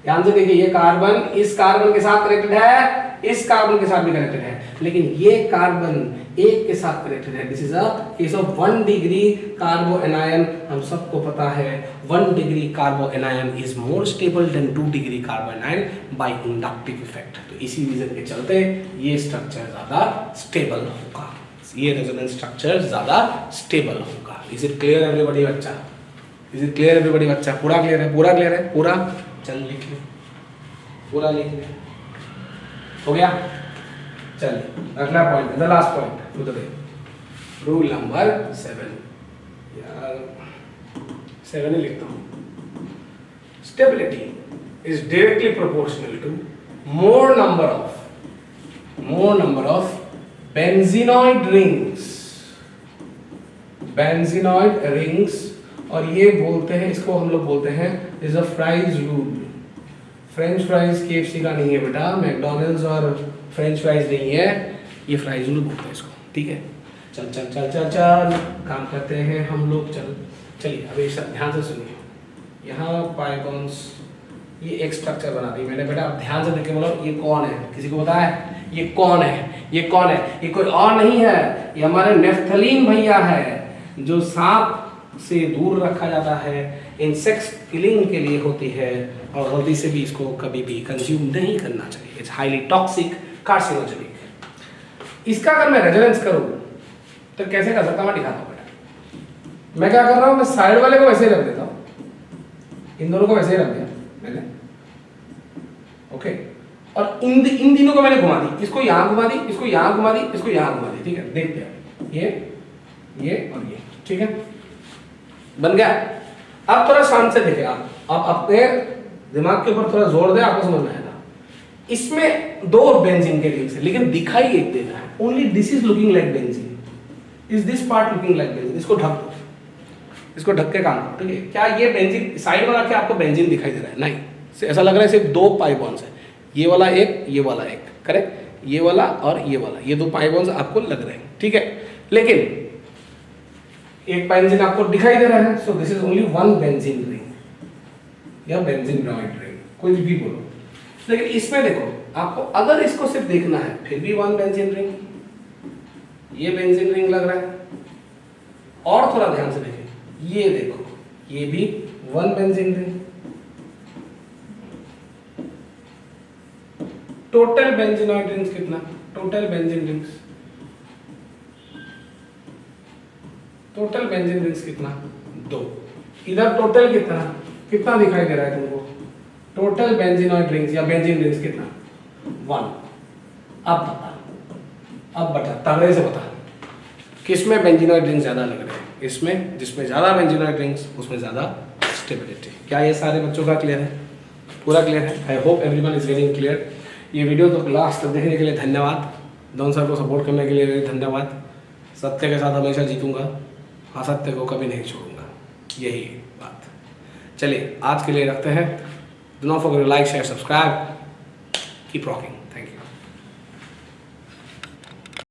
ध्यान से देखिए, ये कार्बन इस कार्बन के साथ कनेक्टेड है, इस कार्बन के साथ भी कनेक्टेड है, लेकिन ये कार्बन एक के साथ कनेक्टेड है। This is a case of 1 degree carbanion. हम सबको पता है 1 degree carbanion is more stable than 2 degree carbanion by inductive effect. तो इसी रीजन के चलते ये स्ट्रक्चर ज्यादा स्टेबल होगा, ये रेजोनेंस स्ट्रक्चर ज्यादा स्टेबल होगा। इज इट क्लियर एवरीबॉडी बच्चा? इज इट क्लियर एवरीबॉडी बच्चा? पूरा क्लियर है? पूरा क्लियर है? पूरा चल लिख ले, पूरा लिख ले, हो गया? चलिए अगला point, the last point to the day, rule number 7। यार 7 ही लिखता हूँ। Stability is directly proportional to more number of benzenoid rings, और ये बोलते हैं, इसको हम लोग बोलते हैं is a Fries rule. French fries KFC का नहीं है बेटा, मैकडॉनल्ड्स और फ्रेंच फ्राइज नहीं है, ये फ्राइज रूल बोलते हैं इसको, ठीक है? चल चल चल चल चल काम करते हैं हम लोग। चलिए अभी सब ध्यान से सुनिए। यहाँ पाइगॉन्स ये एक स्ट्रक्चर बना दी मैंने बेटा, अब ध्यान से देखिए, बोलो ये कौन है? किसी को पता है ये कौन है? ये कौन है? ये कोई और नहीं है, ये हमारे नेफ्थलीन भैया है, जो सांप से दूर रखा जाता है, इंसेक्ट्स किलिंग के लिए होती है, और गलती से भी इसको कभी भी कंज्यूम नहीं करना चाहिए। It's highly toxic, carcinogenic. इसका अगर मैं रेजोनेंस करूं तो कैसे कर सकता हूं, मैं दिखाता हूं बेटा। मैं क्या कर रहा हूं, मैं साइड वाले को वैसे ही रख देता हूं, इन दोनों को वैसे ही रख दिया मैंने, ओके, और इन तीनों को मैंने घुमा दी, इसको यहां घुमा दी, इसको यहां घुमा दी, इसको यहां घुमा दी, ठीक है? देखते हैं ये और ये, ठीक है? बन गया। अब थोड़ा शांत से देखें आप अपने दिमाग के ऊपर थोड़ा जोर दे, आपको समझ में आएगा। इसमें 2 बेंजीन के रिंग्स है, लेकिन दिखाई एक देना है, only this is looking like benzene, is this part looking like benzene. इसको ढक दो, इसको ढक के काम करो, ठीक है? क्या ये बेंजीन साइड वाला, क्या आपको बेंजीन दिखाई दे रहा है? नहीं, ऐसा लग रहा है सिर्फ 2 पाई बॉन्ड्स है, ये वाला एक, ये वाला एक, करेक्ट? ये वाला और ये वाला, ये 2 पाई बॉन्ड्स आपको लग रहे हैं, ठीक है? लेकिन एक बेंजीन आपको दिखाई दे रहा है, so this is only 1 benzene ring या बेंजीनॉइड रिंग, कोई भी बोलो। लेकिन इसमें देखो, आपको अगर इसको सिर्फ देखना है, फिर भी 1 बेंजीन रिंग, ये बेंजीन रिंग लग रहा है। और थोड़ा ध्यान से देखें, ये देखो, ये भी 1 benzene ring. Total benzenoid rings कितना? टोटल बेंजीन रिंग्स कितना? 2। इधर टोटल कितना दिखाई दे रहा है तुमको? टोटल बेंजीनॉइड रिंग्स या बेंजीन रिंग्स कितना? 1। अब बता तगड़े से बता, किसमें बेंजीनॉइड रिंग्स ज्यादा लग रहे हैं? इसमें, जिसमें ज्यादा बेंजीनॉइड रिंग्स उसमें ज्यादा स्टेबिलिटी। क्या ये सारे बच्चों का क्लियर है? पूरा क्लियर है? I hope everyone is getting clear. ये वीडियो तो लास्ट तक देखने के लिए धन्यवाद, डॉन सर को सपोर्ट करने के लिए धन्यवाद। सत्य के साथ हमेशा जीतूंगा, हाँ सत्य को कभी नहीं छोड़ूंगा, यही बात। चलिए आज के लिए रखते हैं। Do not forget to like, share, subscribe, keep rocking.